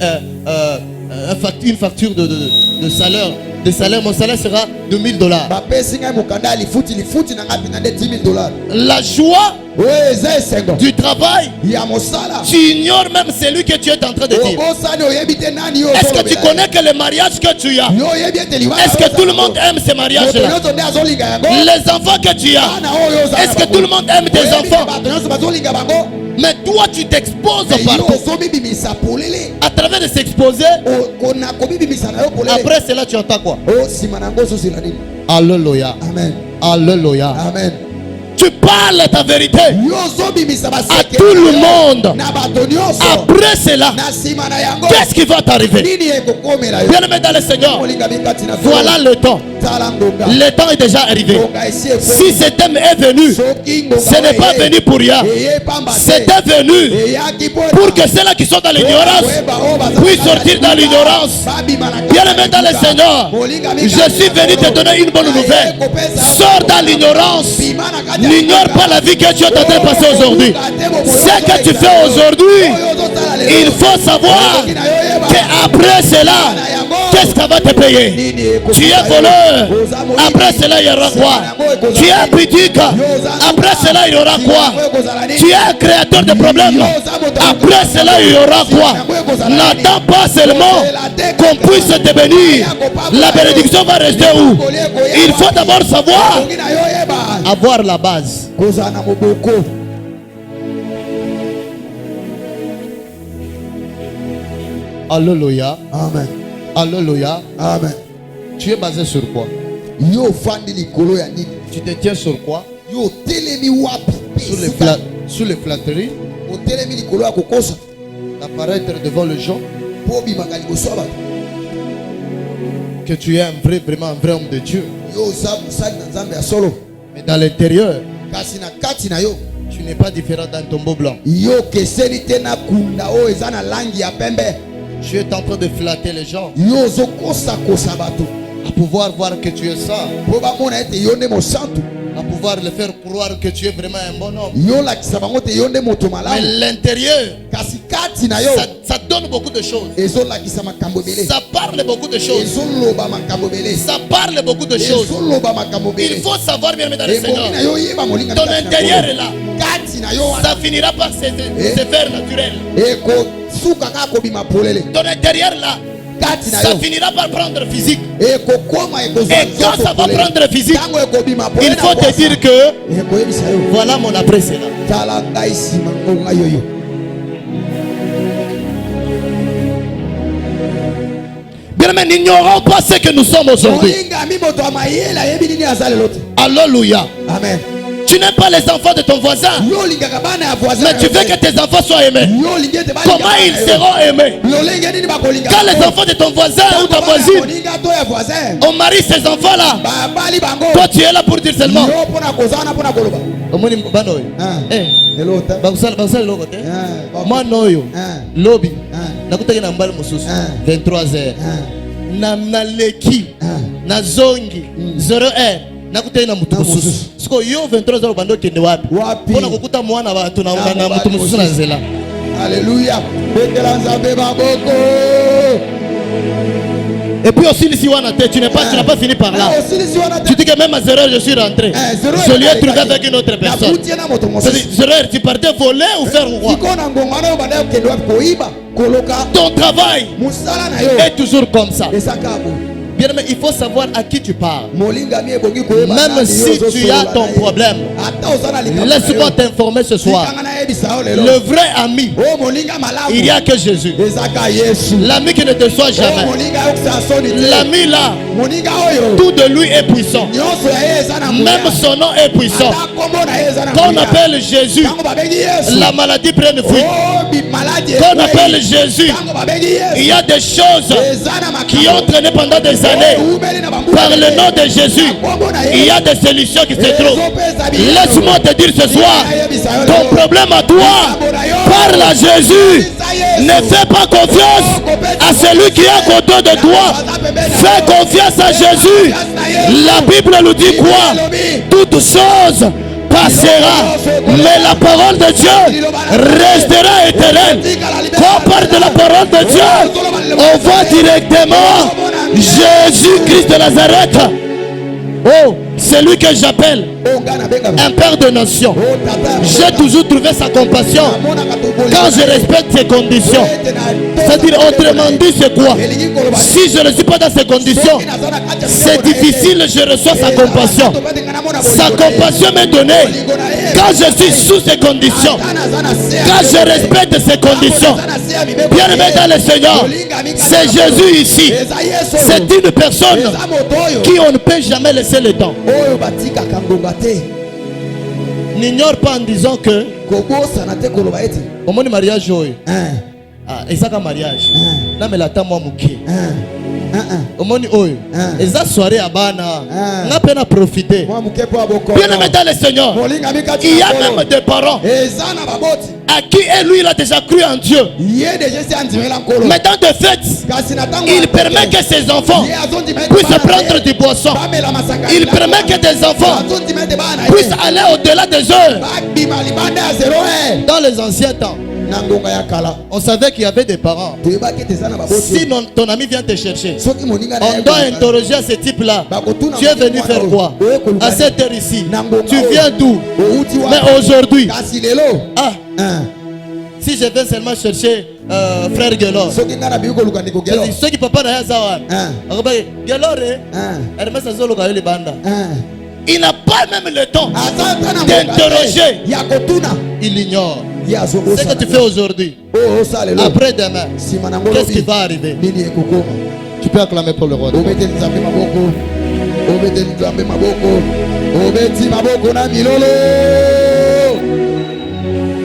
une facture de salaire. Mon salaire sera de $1000. bapesi ngai mokanda lifuti na ngai mpena nde $10,000 La joie oyo eza esengo du travail, ya mosala. tu ignores même celui que tu es en train de dire. obosani oyebi te nani yo Est-ce que tu connais que le mariage que tu as? yo oyebi ete liwana Est-ce que tout le monde aime ce mariage-là? nyonso nde azolinga yango. Les enfants que tu as, bana oyo ozala est-ce que tout le monde aime tes enfants? bato nyonso bazolinga bango. Mais toi, tu t'exposes yo partout. ozobibimisa polele À travers de s'exposer, kona kobibimisa na yo polele. après cela, tu entends quoi? o nsima na yango ozozela nini? Alléluia. amen Alléluia. amen. Tu parles ta vérité yo ozobimisa à baseke tout le monde. na bato nyonso. Après cela, na nsima na yango qu'est-ce qui va t'arriver? nini ekokomela yo? Bien-aimé dans le Seigneur, molinga mikati na voilà le temps. tala ngonga. Le temps est déjà arrivé. ngonga esi Si cet homme est venu, soki ngonga ce n'est pas venu pour rien. eye pamba te. C'était venu eyaki pour que ceux-là qui sont dans l'ignorance puissent sortir dans l'ignorance. Bien-aimé dans le Seigneur, je suis venu te donner une bonne nouvelle. Sors dans l'ignorance. N'ignore pas la vie que tu es en train de passer aujourd'hui. Ce que tu fais aujourd'hui, il faut savoir qu'après cela, qu'est-ce que va te payer? Tu es voleur. Après cela, il y aura quoi? Tu es pudique. Après cela, il y aura quoi? Tu es un créateur de problèmes. Après cela, il y aura quoi? N'attends pas seulement qu'on puisse te bénir. La bénédiction va rester où? Il faut d'abord savoir avoir la base. kozala na moboko. Alléluia. amen Alléluia. amen. Tu es basé sur quoi? yo ofandi likolo ya nini? Tu te tiens sur quoi? yo otelemi wapi? Sur les flatteries, otelemi likolo ya kokosa d'apparaître devant les gens, mpo obimaka liboso ya bato. que tu es vraiment un vrai homme de Dieu. yo oza mosali na nzambe ya solo, Mais dans l'intérieur, kasi na kati na yo tu n'es pas différent d'un tombeau blanc. yo okeseni te na kunda oyo eza na langi ya pembe. Tu es en train de flatter les gens yo ozokosakosa bato à pouvoir voir que tu es ça, mpo bamona ete yo nde mosantu. à pouvoir les faire croire que tu es vraiment un bon homme. yo olakisa bango te yo nde moto Mais malamu, l'intérieur, kasi kati na yo ça donne beaucoup de choses. ezolakisa makambo ebele, Ça parle beaucoup de choses. ezoloba makambo ebele, Ça parle beaucoup de choses. ezoloba makambo Il ebele. faut savoir bien dans le ebongi Seigneur. na yo oyeba molinga Ton mikati na intérieur kolo. est là. kati na yo wana Ça finira par se faire naturel. ekosuka kaka kobima polele. Ton intérieur là, kati na ça yo finira par prendre physique. ekokoma ekozwa Et quand ça va prendre physique, ntango ekobima polele il na faut te posa, dire que ekoyebisa yo voilà mon après cela. tala ngai nsima ngonga yoyo. Bien mais n'ignorons pas ce que nous sommes aujourd'hui. molingami moto ya mayele ayebi nini aza lelo te. Alléluia. amen. Tu n'aimes pas les enfants de ton voisin, yo olingaka bana ya voisin mais na tu yo veux te. que tes enfants soient aimés. yo olingi ete balinga Comment bana ils na yo. seront aimés? lolenge nini bakolinga Quand les enfants de ton voisin ou ta voisine, moninga to ya voisin on marie ces enfants-là, babali bango toi tu es là pour dire seulement. yo mpona kozana mpona koloba. Omoni bana oyo. Eh, elota bakusala eloko te. Mwana oyo lobi nakutaki na mbali mosusu 23h na leki na zongi 0h nakutaki na mutu mosusu. Siko yo 23h obanda okende wapi? Mpona kokuta mwana bato na mutu mosusu na nzela. Alléluia. Betela nzambe maboko. Et puis aussi ici wana te, tu n'as pas fini par là. Osilisi wana te. Tu dis que même à 0h je suis rentré. Je lui ai trouvé avec une autre personne. nakutie na moto C'est-à-dire, mosusu. 0h tu partais voler ou faire quoi? siko na ngonga na yo banda okende wapi koyiba koloka Ton travail mosala na yo est toujours comme ça. ezaka bo. Bien mais il faut savoir à qui tu parles. molingami ebongi koyeba Même nani yo si tu ozosolola as ton na ye. problème, ata oza na likambo na yo. laisse-moi t'informer ce soir. Tikanga na Le vrai ami, il n'y a que Jésus. L'ami qui ne déçoit jamais. L'ami là, tout de lui est puissant. Même son nom est puissant. Quand on appelle Jésus, la maladie prend une fuite. Quand on appelle Jésus, il y a des choses qui ont traîné pendant des années. Par le nom de Jésus, il y a des solutions qui se trouvent. Laisse-moi te dire ce soir, ton problème à toi, parle à Jésus. Ne fais pas confiance à celui qui est à côté de toi. Fais confiance à Jésus. La Bible nous dit quoi? Toutes choses passera, mais la parole de Dieu restera éternelle. Quand on parle de la parole de Dieu, on voit directement Jésus-Christ de Nazareth. Oh, c'est lui que j'appelle un père de nation. J'ai toujours trouvé sa compassion quand je respecte ses conditions. C'est-à-dire, autrement dit, c'est quoi? Si je ne suis pas dans ces conditions, c'est difficile, je reçois sa compassion. Sa compassion m'est donnée quand je suis sous ces conditions, quand je respecte ces conditions. Bien aimé dans le Seigneur, c'est Jésus ici. C'est une personne qui on ne peut jamais laisser le temps. N'ignore pas en disant que au moins mariage, et ça comme mariage, là mais la temps moi mouké. Au moins et ça soirée à Bana, on a peine à profiter. Bien aimé dans le Seigneur, il y a même des parents à qui lui il a déjà cru en Dieu. Mais dans de fait, il permet que ses enfants puissent prendre du boisson. Il permet que des enfants puissent aller au-delà des heures. Dans les anciens temps, on savait qu'il y avait des parents. Si ton ami vient te chercher, on doit interroger ce type-là. Tu es venu faire quoi? À cette heure ici, tu viens d'où? Mais aujourd'hui, si je viens seulement chercher frère Gelor, ceux qui papa n'a il n'a pas même le temps d'interroger. Il ignore. Ce que tu fais aujourd'hui, après demain, qu'est-ce qui va arriver? Tu peux acclamer pour le roi.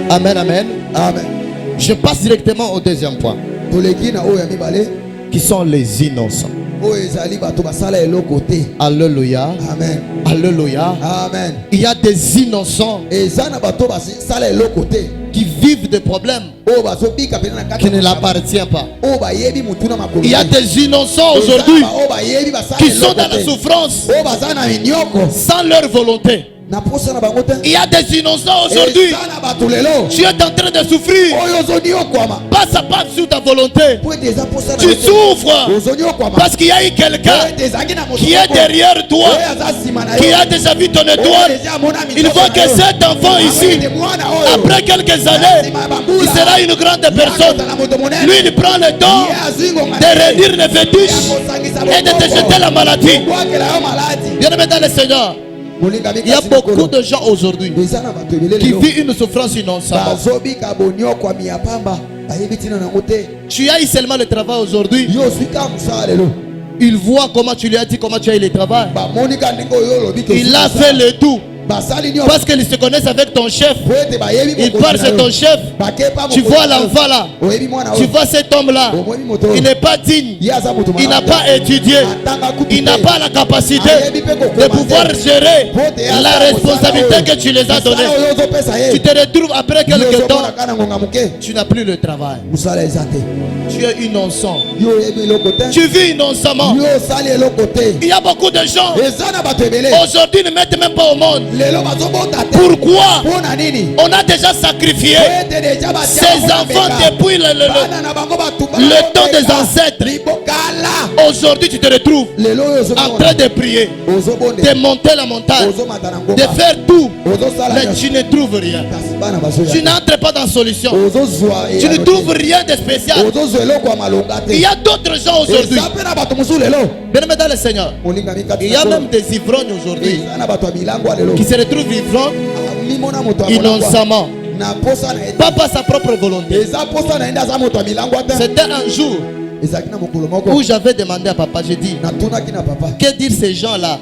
Amen, amen. Amen. Je passe directement au deuxième point, qui sont les innocents. Alléluia. Amen. Alléluia. Amen. Il y a des innocents qui vivent des problèmes qui ne l'appartiennent pas. Il y a des innocents aujourd'hui qui sont dans la souffrance sans leur volonté. Il y a des innocents aujourd'hui. Tu es en train de souffrir. Pas à pas sur ta volonté. Tu souffres parce qu'il y a eu quelqu'un qui est derrière toi, qui a déjà vu ton étoile. Il voit que cet enfant ici, après quelques années, il sera une grande personne. Lui, il prend le temps de réduire les fétiches et de te jeter la maladie. Bien aimé dans le Seigneur, il y a beaucoup de gens aujourd'hui qui vivent une souffrance innocente. Tu as eu seulement le travail aujourd'hui. Il voit comment tu lui as dit comment tu as eu le travail. Il a fait le tout. Parce qu'ils se connaissent avec ton chef. Il parle de ton chef. Tu vois l'enfant là. Tu vois cet homme là. Il n'est pas digne. Il n'a pas étudié. Il n'a pas la capacité de pouvoir gérer la responsabilité que tu les as donnée. Tu te retrouves après quelques temps. Tu n'as plus le travail. Tu es innocent. Tu vis innocemment. Il y a beaucoup de gens aujourd'hui ne mettent même pas au monde. Pourquoi? On a déjà sacrifié ces enfants depuis le temps des ancêtres. Aujourd'hui tu te retrouves en train de prier, de monter la montagne, de faire tout, mais tu ne trouves rien. Tu n'entres pas dans la solution. Tu ne trouves rien de spécial. Il y a d'autres gens aujourd'hui. Bien-aimé dans le Seigneur, il y a même des ivrognes aujourd'hui qui se retrouvent ivrognes innocemment. Pas par sa propre volonté. C'était un jour où j'avais demandé à papa, j'ai dit, que dire ces gens-là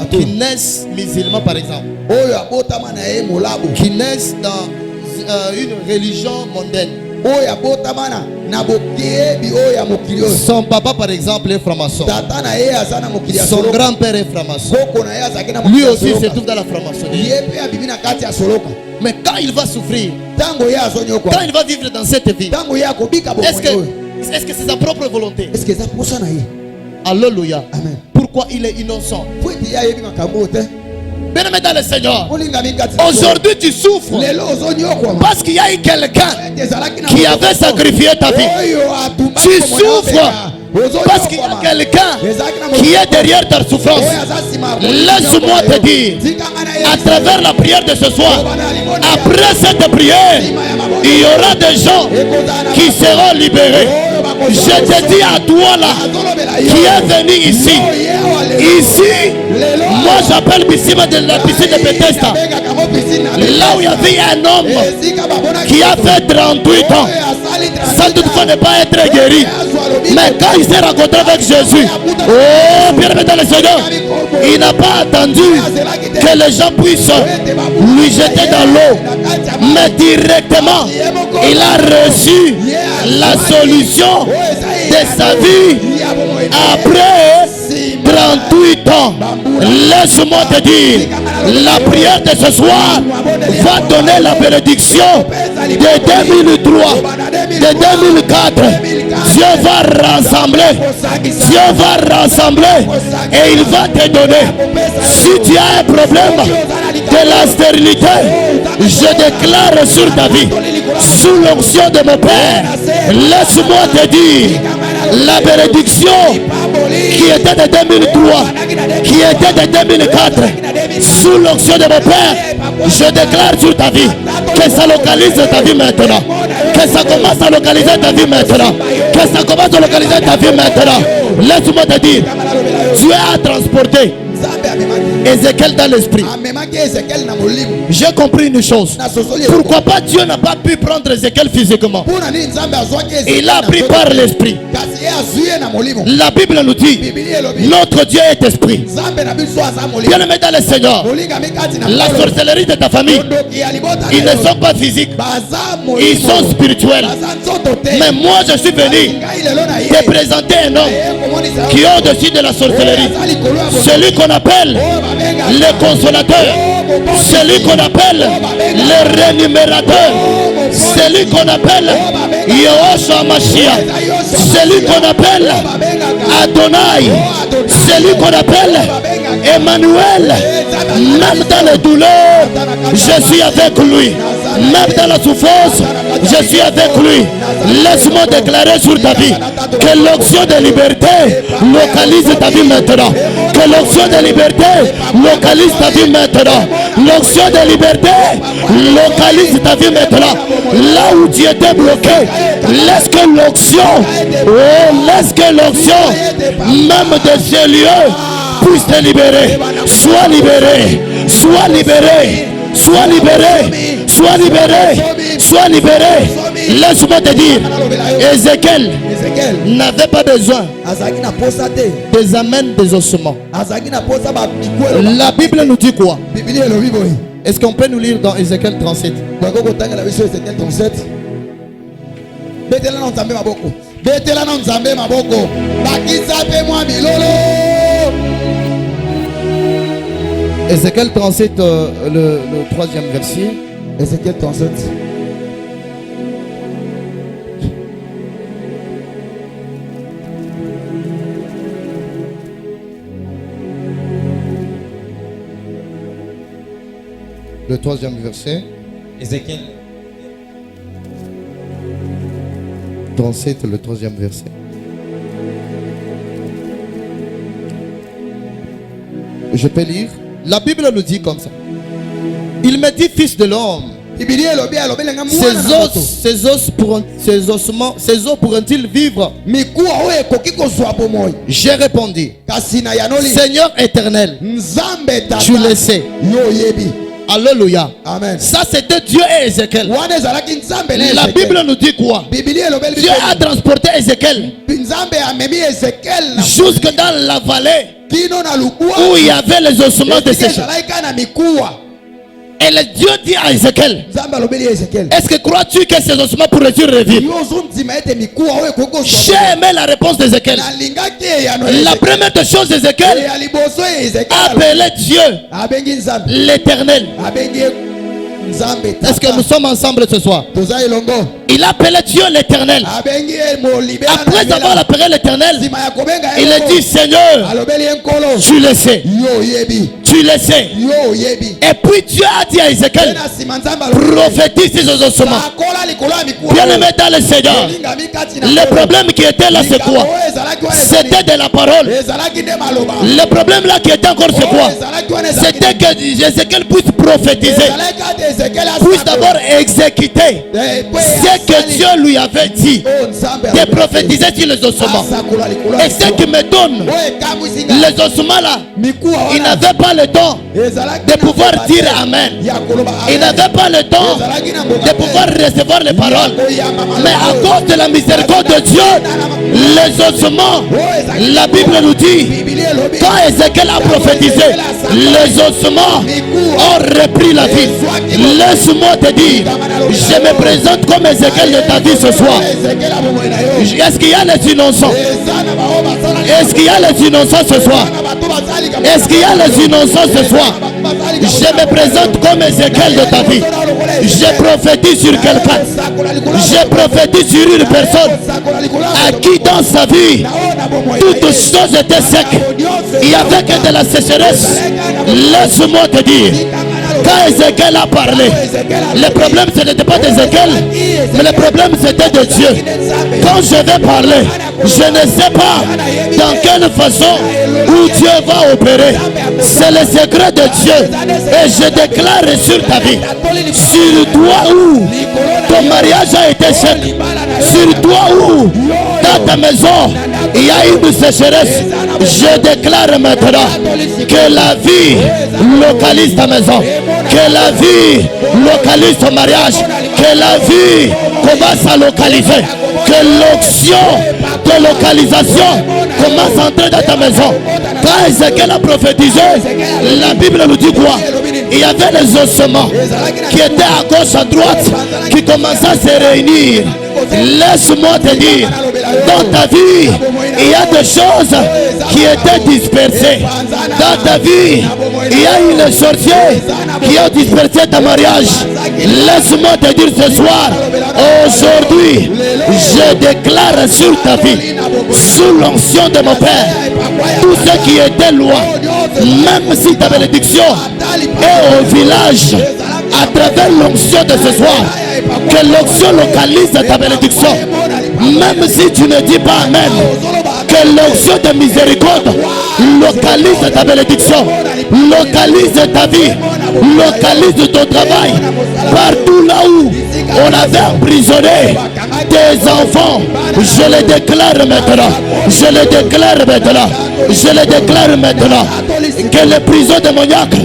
qui naissent musulmans par exemple, qui naissent dans une religion mondaine. Son papa par exemple est franc-maçon, son grand-père est franc-maçon, lui aussi se trouve dans la franc-maçonnerie. Mais quand il va souffrir, quand il va vivre dans cette vie, est-ce que c'est sa propre volonté? Alléluia. Pourquoi il est innocent? Bien-aimé dans le Seigneur, aujourd'hui tu souffres parce qu'il y a eu quelqu'un qui avait sacrifié ta vie. Tu souffres parce qu'il y a quelqu'un qui est derrière ta souffrance. Laisse-moi te dire, à travers la prière de ce soir, après cette prière, il y aura des gens qui seront libérés. Je te dis à toi là, qui est venu ici, moi j'appelle Bissima de la piscine de Bethesda, là où il y avait un homme qui a fait 38 ans, sans toutefois ne pas être guéri. Mais quand il s'est rencontré avec Jésus, oh bien aimé dans le Seigneur, il n'a pas attendu que les gens puissent lui jeter dans l'eau, mais directement il a reçu la solution de sa vie après 38 ans. Laisse-moi te dire, la prière de ce soir va donner la bénédiction de 2003, de 2004. Dieu va rassembler et il va te donner. Si tu as un problème de la stérilité, je déclare sur ta vie, sous l'onction de mon Père, laisse-moi te dire, la bénédiction qui était de 2003, qui était de 2004, sous l'onction de mon Père, je déclare sur ta vie que ça localise ta vie maintenant, que ça commence à localiser ta vie maintenant, que ça commence à localiser ta vie maintenant. Laisse-moi te dire, Dieu a transporté Ézéchiel dans l'esprit. J'ai compris une chose. Pourquoi pas Dieu n'a pas pu prendre Ézéchiel physiquement? Il a pris par l'esprit. La Bible nous dit, notre Dieu est esprit. Bien-aimé dans le Seigneur, la sorcellerie de ta famille, ils ne sont pas physiques, ils sont spirituels. Mais moi je suis venu te présenter un homme qui est au-dessus de la sorcellerie, celui qu'on appelle le consolateur, celui qu'on appelle le rémunérateur, celui qu'on appelle Yahushua Mashiach, celui qu'on appelle Adonai, celui qu'on appelle Emmanuel. Même dans les douleurs, je suis avec lui. Même dans la souffrance, je suis avec lui. Laisse-moi déclarer sur ta vie que l'onction de liberté localise ta vie maintenant. Que l'onction de liberté localise ta vie maintenant. L'onction de liberté localise ta vie maintenant. Là où tu étais bloqué, laisse que l'onction, laisse que l'onction, même de ce lieu, puisse te libérer. Sois libéré, sois libéré, sois libéré, sois libéré, sois libéré. Laisse-moi te dire, Ézéchiel n'avait pas besoin des amènes des ossements. La Bible nous dit quoi? Est-ce qu'on peut nous lire dans Ézéchiel 37? Ézéchiel 37, le 3e verset. Ézéchiel 37. Le 3e verset. Ézéchiel 37, le 3e verset. Je peux lire. La Bible nous dit comme ça. Il me dit, fils de l'homme, ces os pourront-ils vivre? J'ai répondu, Seigneur éternel, tu le sais. Alléluia. Amen. Ça c'était Dieu et Ézéchiel. Wana ezalaki Nzambe na La Ézéchiel. Bible nous dit quoi? Bibiliya elobeli Dieu a transporté Ézéchiel Nzambe amemi Ézéchiel na jusque dans la vallée kino na lubwa où il y avait les ossements desséchés. ezalaki kaka na mikuwa. Et le Dieu dit à Ézéchiel, Nzambe alobeli Ézéchiel, est-ce que crois-tu que ces ossements pourraient revivre? yo ozondima ete mikuwa oyo ekoki J'ai kozwa. aimé la réponse d'Ézéchiel. nalingaki eyano La première des choses, Ézéchiel ya liboso ya a Ézéchiel appelé Dieu abengi Nzambe, l'Éternel. abengi Nzambe Est-ce que nous sommes ensemble ce soir? toza elongo, Il a appelé Dieu l'Éternel. abengi molibela Après avoir appelé l'Éternel, nsima ya kobenga il a dit, Seigneur, alobeli ye nkolo, tu le sais. yo oyebi, Tu le sais. yo oyebi. Et puis Dieu a dit à Pe Ézéchiel, na nsima Nzambe alobeli prophétise ces ossements. akola likolo ya mikuwa Bien aimé dans le Seigneur, olingami kati na le problème qui était là, c'est quoi? oyo ezalaki wana C'était de la parole. ezalaki nde maloba, Le problème là qui était encore, c'est quoi? oyo ezalaki wana ezalaki C'était que Ézéchiel puisse prophétiser, ezalaki ate Ézéchiel puisse d'abord exécuter ce que Dieu lui avait dit, de prophétiser sur les ossements. Et ce qui me donne les ossements là, il n'avait pas le temps de pouvoir dire Amen. Il n'avait pas le temps de pouvoir recevoir les paroles. Mais à cause de la miséricorde de Dieu, les ossements, la Bible nous dit, quand Ézéchiel a prophétisé, les ossements ont repris la vie. Laisse-moi te dire, je me présente comme Ézéchiel de ta vie ce soir. Est-ce qu'il y a les innocents? Est-ce qu'il y a les innocents ce soir? Est-ce qu'il y a les innocents ce soir? Je me présente comme Ézéchiel de ta vie. Je prophétise sur quelqu'un. Je prophétise sur une personne à qui dans sa vie toutes choses étaient secs. Il n'y avait que de la sécheresse. Laisse-moi te dire, quand Ézéchiel a parlé, le problème ce n'était pas d'Ézéchiel, mais le problème c'était de Dieu. Quand je vais parler, je ne sais pas dans quelle façon où Dieu va opérer. C'est le secret de Dieu. Et je déclare sur ta vie, sur toi où ton mariage a été sec, sur toi où dans ta maison il y a une sécheresse, je déclare maintenant que la vie localise ta maison, que la vie localise ton mariage, que la vie commence à localiser, que l'onction de localisation commence à entrer dans ta maison. Quand Ézéchiel a prophétisé, la Bible nous dit quoi? Il y avait les ossements qui étaient à gauche, à droite, qui commençaient à se réunir. Laisse-moi te dire, dans ta vie, il y a des choses qui étaient dispersées. Dans ta vie, il y a eu les sorciers qui ont dispersé ton mariage. Laisse-moi te dire ce soir, aujourd'hui, je déclare sur ta vie, sous l'onction de mon Père, tout ce qui était loin, même si ta bénédiction est au village, à travers l'onction de ce soir, que l'onction localise ta bénédiction, même si tu ne dis pas Amen, que l'onction de miséricorde localise ta bénédiction, localise ta vie, localise ton travail, partout là où on avait emprisonné tes enfants, je les déclare maintenant, je les déclare maintenant, je les déclare maintenant, que les prisons démoniaques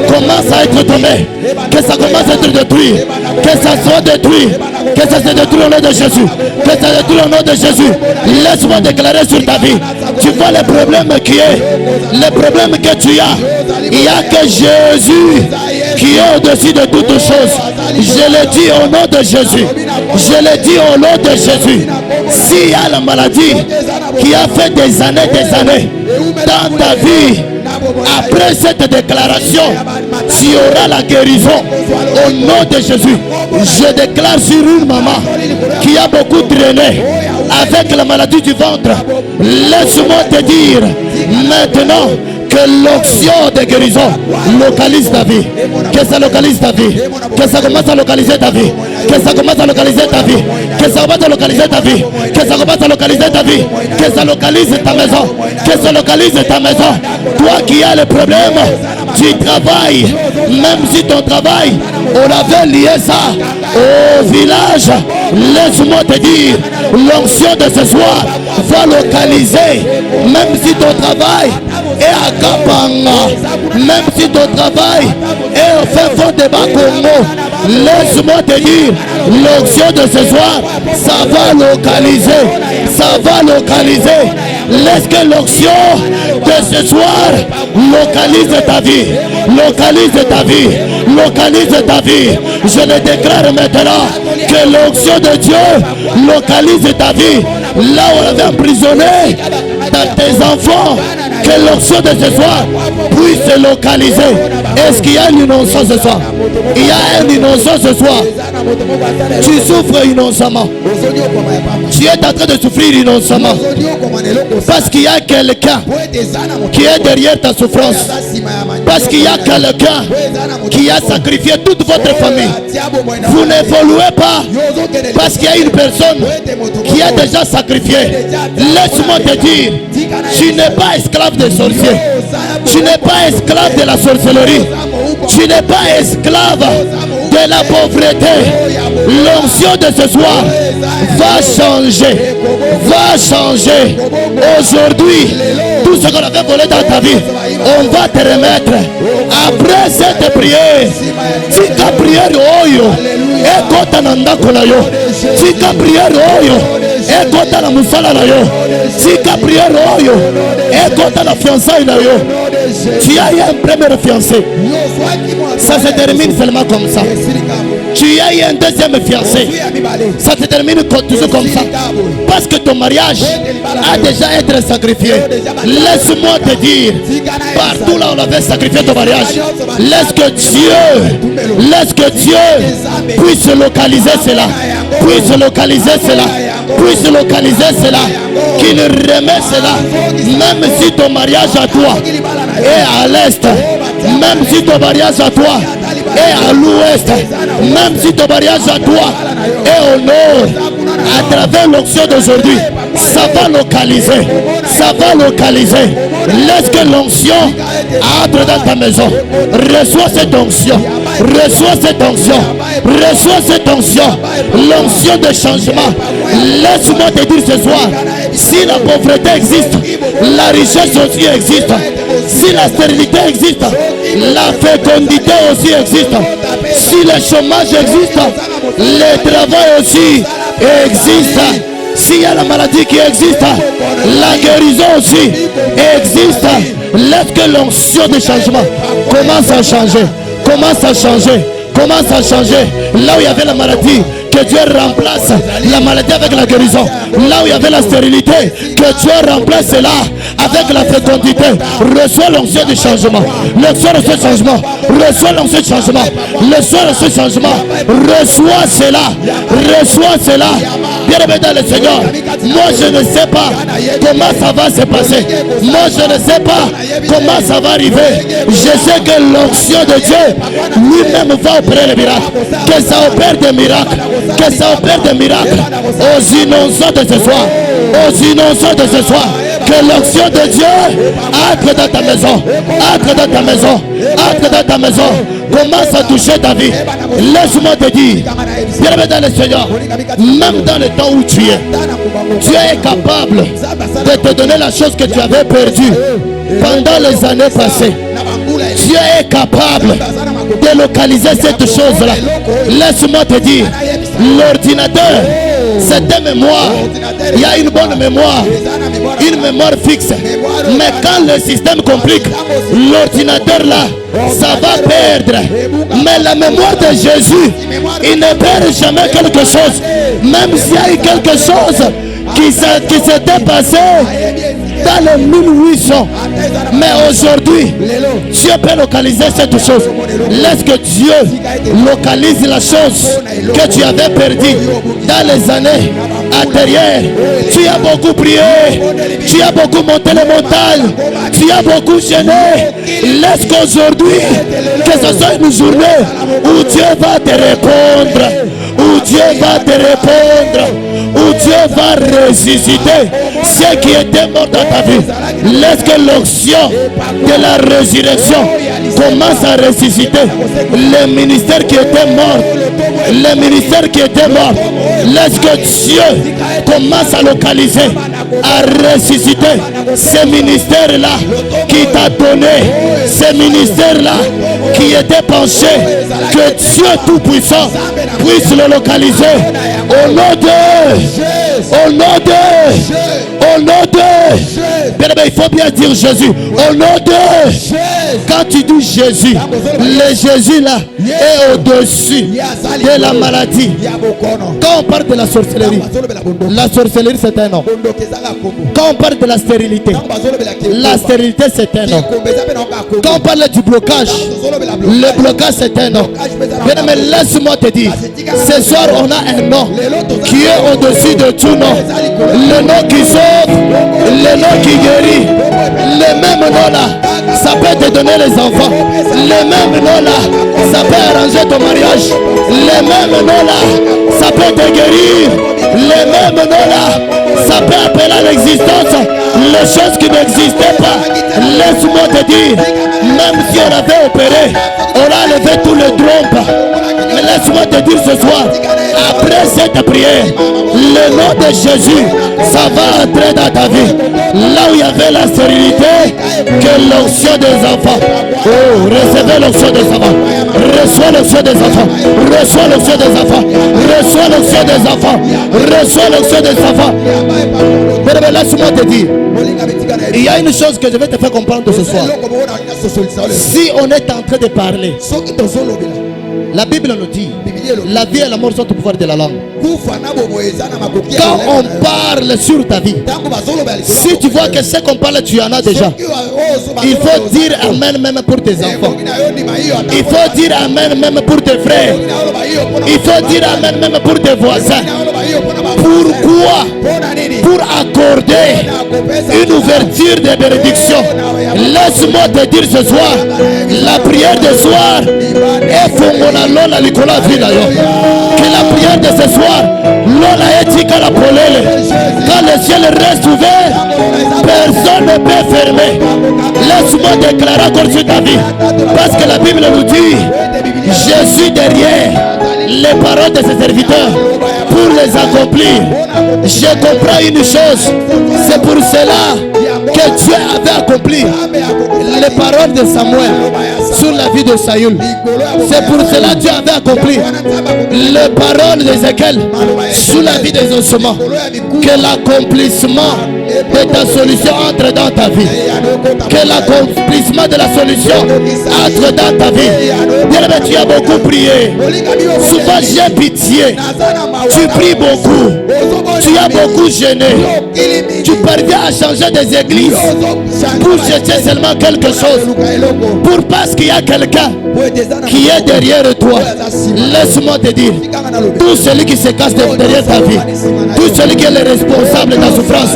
commencent à être tombées, que ça commence à être détruit, que ça soit détruit, que ça se détruit au nom de Jésus, que ça se détruit au nom de Jésus. Laisse-moi déclarer sur ta vie, tu vois le problème qui est, le problème que tu as, il n'y a que Jésus qui est au-dessus de toutes choses. Je le dis au nom de Jésus, je le dis au nom de Jésus. S'il y a la maladie qui a fait des années dans ta vie, après cette déclaration, tu auras la guérison au nom de Jésus. Je déclare sur une maman qui a beaucoup drainé avec la maladie du ventre. Laisse-moi te dire maintenant que l'onction de guérison localise ta vie, que ça localise ta vie, que ça commence à localiser ta vie, que ça commence à localiser ta vie, que ça commence à localiser ta vie, que ça commence à localiser ta vie, que ça localise ta maison, que ça localise ta maison. Toi qui as le problème du travail, même si ton travail, on avait lié ça au village, laisse-moi te dire, l'onction de ce soir va localiser, même si ton travail et à Kapanga, même si ton travail est au fin fond de Bakongo, laisse-moi te dire, l'onction de ce soir, ça va localiser, ça va localiser. Laisse que l'onction de ce soir localise ta vie, localise ta vie, localise ta vie. Je le déclare maintenant que l'onction de Dieu localise ta vie. Là où on avait emprisonné dans tes enfants, que l'onction de ce soir puisse se localiser. Est-ce qu'il y a une innocence ce soir? Il y a une innocence ce soir. Tu souffres innocemment. Tu es en train de souffrir innocemment. Parce qu'il y a quelqu'un qui est derrière ta souffrance. Parce qu'il y a quelqu'un qui a sacrifié toute votre famille. Vous n'évoluez pas parce qu'il y a une personne qui a déjà sacrifié. Laisse-moi te dire, tu n'es pas esclave des sorciers. Tu n'es pas esclave de la sorcellerie. Tu n'es pas esclave de la pauvreté. L'onction de ce soir va changer. Va changer. Aujourd'hui, tout ce qu'on avait volé dans ta vie, on va te remettre. Après cette prière, tika prière oyo, ekota na ndako na yo. Tika prière oyo, ekota na musala na yo. Tika prière oyo, ekota na fiançailles na yo. Tu as eu un premier fiancé. Ça se termine seulement comme ça. Tu as eu un deuxième fiancé. Ça se termine toujours comme ça. Parce que ton mariage a déjà été sacrifié. Laisse-moi te dire, partout là où on avait sacrifié ton mariage, laisse que Dieu puisse localiser cela. Puisse localiser cela. Puisse localiser cela. Qu'il remet cela. Même si ton mariage à toi est à l'est, même si ton mariage à toi est à l'ouest, même si ton mariage à toi est au nord, à travers l'onction d'aujourd'hui, ça va localiser, ça va localiser. Laisse que l'onction entre dans ta maison. Reçois cette onction, reçois cette onction, reçois cette onction, l'onction de changement. Laisse-moi te dire ce soir, si la pauvreté existe, la richesse aussi existe. Si la stérilité existe, la fécondité aussi existe. Si le chômage existe, le travail aussi existe. S'il y a la maladie qui existe, la guérison aussi existe. Laisse que l'onction de changement commence à changer. Commence à changer. Commence à changer. Là où il y avait la maladie, que Dieu remplace la maladie avec la guérison. Là où il y avait la stérilité, que Dieu remplace cela avec la fécondité. Reçois l'onction du changement. L'onction de ce changement. Reçois l'onction du changement. Reçois l'onction du changement. Reçois cela. Reçois cela. Bien-aimé dans le Seigneur, moi je ne sais pas comment ça va se passer. Moi je ne sais pas comment ça va arriver. Je sais que l'onction de Dieu lui-même va opérer les miracles. Que ça opère des miracles. Que ça opère des miracles aux innocents de ce soir. Aux innocents de ce soir. Que l'onction de Dieu entre dans ta maison. Entre dans ta maison. Entre dans ta maison. Commence à toucher ta vie. Laisse-moi te dire, bien dans le Seigneur, même dans le temps où tu es, Dieu est capable de te donner la chose que tu avais perdue pendant les années passées. Dieu est capable de localiser cette chose-là. Laisse-moi te dire, l'ordinateur, c'est une mémoire. Il y a une bonne mémoire, une mémoire fixe. Mais quand le système complique, l'ordinateur là, ça va perdre. Mais la mémoire de Jésus, il ne perd jamais quelque chose. Même s'il y a eu quelque chose qui s'était passé dans le 1800. Mais aujourd'hui, Dieu peut localiser cette chose. Laisse que Dieu localise la chose que tu avais perdue dans les années antérieures. Tu as beaucoup prié, tu as beaucoup monté les montagnes, tu as beaucoup gêné. Laisse qu'aujourd'hui, que ce soit une journée où Dieu va te répondre, où Dieu va te répondre, où Dieu va ressusciter ce qui était mort dans ta vie. Laisse que l'onction de la résurrection commence à ressusciter les ministères qui étaient morts. Les ministères qui étaient morts. Laisse que Dieu commence à localiser, à ressusciter ces ministères-là qui t'a donné, ces ministères-là qui étaient penchés, que Dieu Tout-Puissant puisse le localiser au nom de, au nom de, au nom de. Bien, il faut bien dire Jésus, au nom de. Quand tu dis Jésus, le Jésus là est au-dessus de la maladie. Quand on parle de la sorcellerie c'est un nom. Quand on parle de la stérilité c'est un nom. Quand on parle du blocage, le blocage c'est un nom. Mais laisse-moi te dire, ce soir on a un nom qui est au-dessus de tout nom. Le nom qui sauve, le nom qui guérit, le même nom là, ça peut te donner les enfants. Le même nom là, ça peut arranger ton mariage. Le même nom là, ça peut te guérir. Le même nom là, ça peut appeler à l'existence les choses qui n'existaient pas. Laisse-moi te dire, même si on avait opéré, on a levé tous les trompes. Mais laisse-moi te dire ce soir, après cette prière, le nom de Jésus, ça va entrer dans ta vie. Là où il y avait la stérilité, que l'onction des enfants. Oh, recevez l'onction des enfants. Reçois l'onction des enfants. Reçois l'onction des enfants. Reçois l'onction des enfants. Reçois l'onction des enfants. Mais laisse-moi te dire, il y a une chose que je vais te faire comprendre ce soir. Si on est en train de parler, la Bible nous dit, la vie et la mort sont au pouvoir de la langue. Quand on parle sur ta vie, si tu vois que ce qu'on parle, tu en as déjà, il faut dire Amen même pour tes enfants. Il faut dire Amen même pour tes frères. Il faut dire Amen même pour tes voisins. Pourquoi? Pour accorder une ouverture de bénédiction. Laisse-moi te dire ce soir, la prière de soir est fondée lola likola vida yo. Que la prière de ce soir, lola etika la polele. Quand le ciel reste ouvert, personne ne peut fermer. Laisse-moi déclarer encore sur ta vie, parce que la Bible nous dit, je suis derrière les paroles de ses serviteurs pour les accomplir. Je comprends une chose, c'est pour cela que Dieu avait accompli les paroles de Samuel sur la vie de Saül. C'est pour cela que Dieu avait accompli les paroles d'Ézéchiel sur la vie des ossements. Que l'accomplissement de ta solution entre dans ta vie. Que l'accomplissement de la solution entre dans ta vie. Bien aimé, tu as beaucoup prié. Souvent j'ai pitié. Tu pries beaucoup. Tu as beaucoup gêné. Tu parviens à changer des églises pour chercher seulement quelque chose. Pour parce qu'il y a quelqu'un qui est derrière toi. Laisse-moi te dire, tout celui qui se cache derrière ta vie, tout celui qui est le responsable de ta souffrance,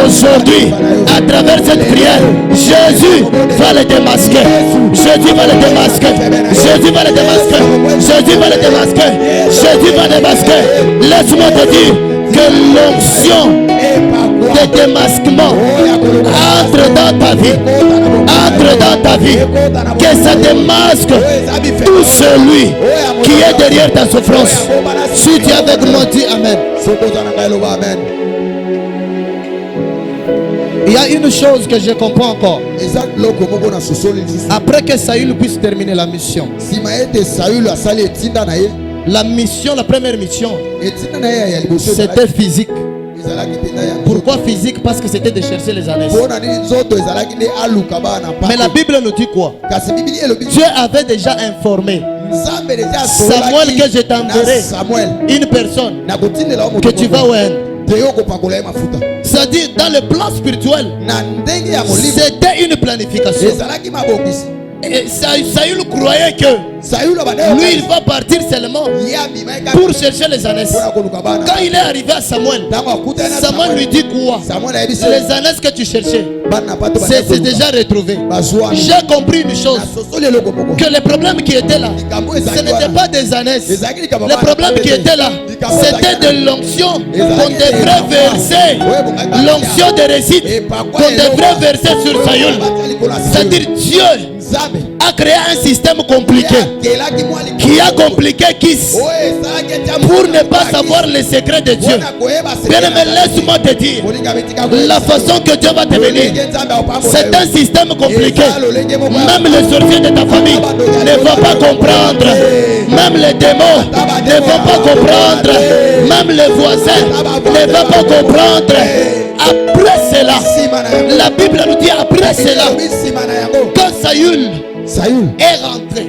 aujourd'hui, à travers cette prière, Jésus va le démasquer. Jésus va le démasquer. Jésus va le démasquer. Jésus va le démasquer. Jésus va le démasquer. Laisse-moi te dire que l'onction de démasquement entre dans ta vie. Entre dans ta vie. Que ça démasque tout celui qui est derrière ta souffrance. Si tu es avec moi, dis Amen. Il y a une chose que je comprends encore. Après que Saül puisse terminer la mission, la mission, la première mission, c'était physique. Pourquoi physique? Parce que c'était de chercher les ânesses. Mais la Bible nous dit quoi? Dieu avait déjà informé Samuel que je t'enverrai une personne que tu vas oindre. C'est-à-dire dans le plan spirituel, c'était une planification. Et Saül croyait que lui il va partir seulement pour chercher les ânesses. Quand il est arrivé à Samuel, Samuel lui dit quoi? Les ânesses que tu cherchais, c'est déjà retrouvé. J'ai compris une chose, que les problèmes qui étaient là, ce n'étaient pas des ânesses. Les problèmes qui étaient là, c'était de l'onction qu'on devrait verser, l'onction de récit qu'on devrait verser sur Saül. C'est-à-dire Dieu a créé un système compliqué qui a compliqué Kis pour ne pas savoir les secrets de Dieu. Bien aimé, laisse-moi te dire, la façon que Dieu va te bénir, c'est un système compliqué. Même les sorciers de ta famille ne vont pas comprendre. Même les démons ne vont pas comprendre. Même les voisins ne vont pas comprendre. Après cela, la Bible nous dit après cela, quand Saül est rentré,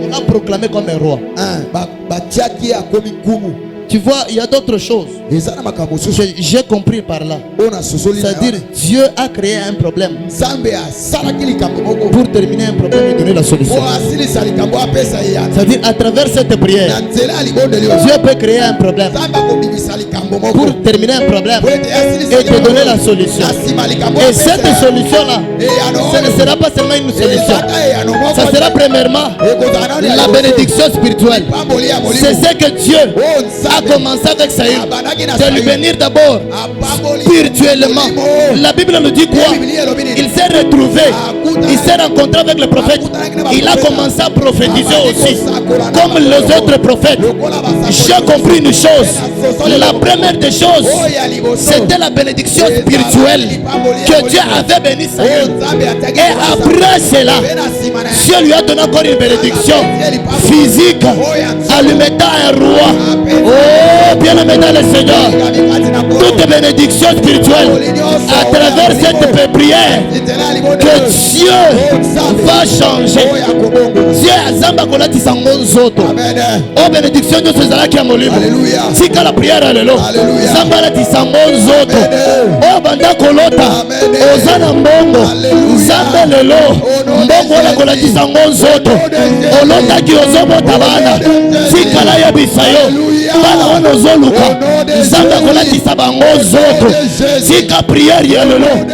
on l'a proclamé comme un roi. Tu vois, il y a d'autres choses. J'ai compris par là. C'est-à-dire, Dieu a créé un problème pour terminer un problème et donner la solution. C'est-à-dire, à travers cette prière, Dieu peut créer un problème pour terminer un problème et te donner la solution. Et cette solution-là, ce ne sera pas seulement une solution. Ça sera premièrement la bénédiction spirituelle. C'est ce que Dieu a commencé avec Saül, de lui bénir d'abord spirituellement. La Bible nous dit quoi? Il s'est retrouvé, il s'est rencontré avec le prophète, il a commencé à prophétiser aussi comme les autres prophètes. J'ai compris une chose, la première des choses, c'était la bénédiction spirituelle que Dieu avait béni Saül. Et après cela, Dieu lui a donné encore une bénédiction physique en lui mettant un roi. Oh, bien aimé dans le Seigneur, toute bénédiction spirituelle à travers cette prière que Dieu va changer. Dieu azamba kolati sango nzoto. Oh, bénédiction de ceux qui a molimo. Tika la prière alléluia. Zamba la tisango nzoto. Oh, banda kolota. Ozana mbongo. Zamba lelo. Mbongo la kolati sango nzoto. Olota ki ozobo tabana. Tika la ya bisayo. Bana ono zoluka. Zamba kolati sabango nzoto. Tika prière alléluia.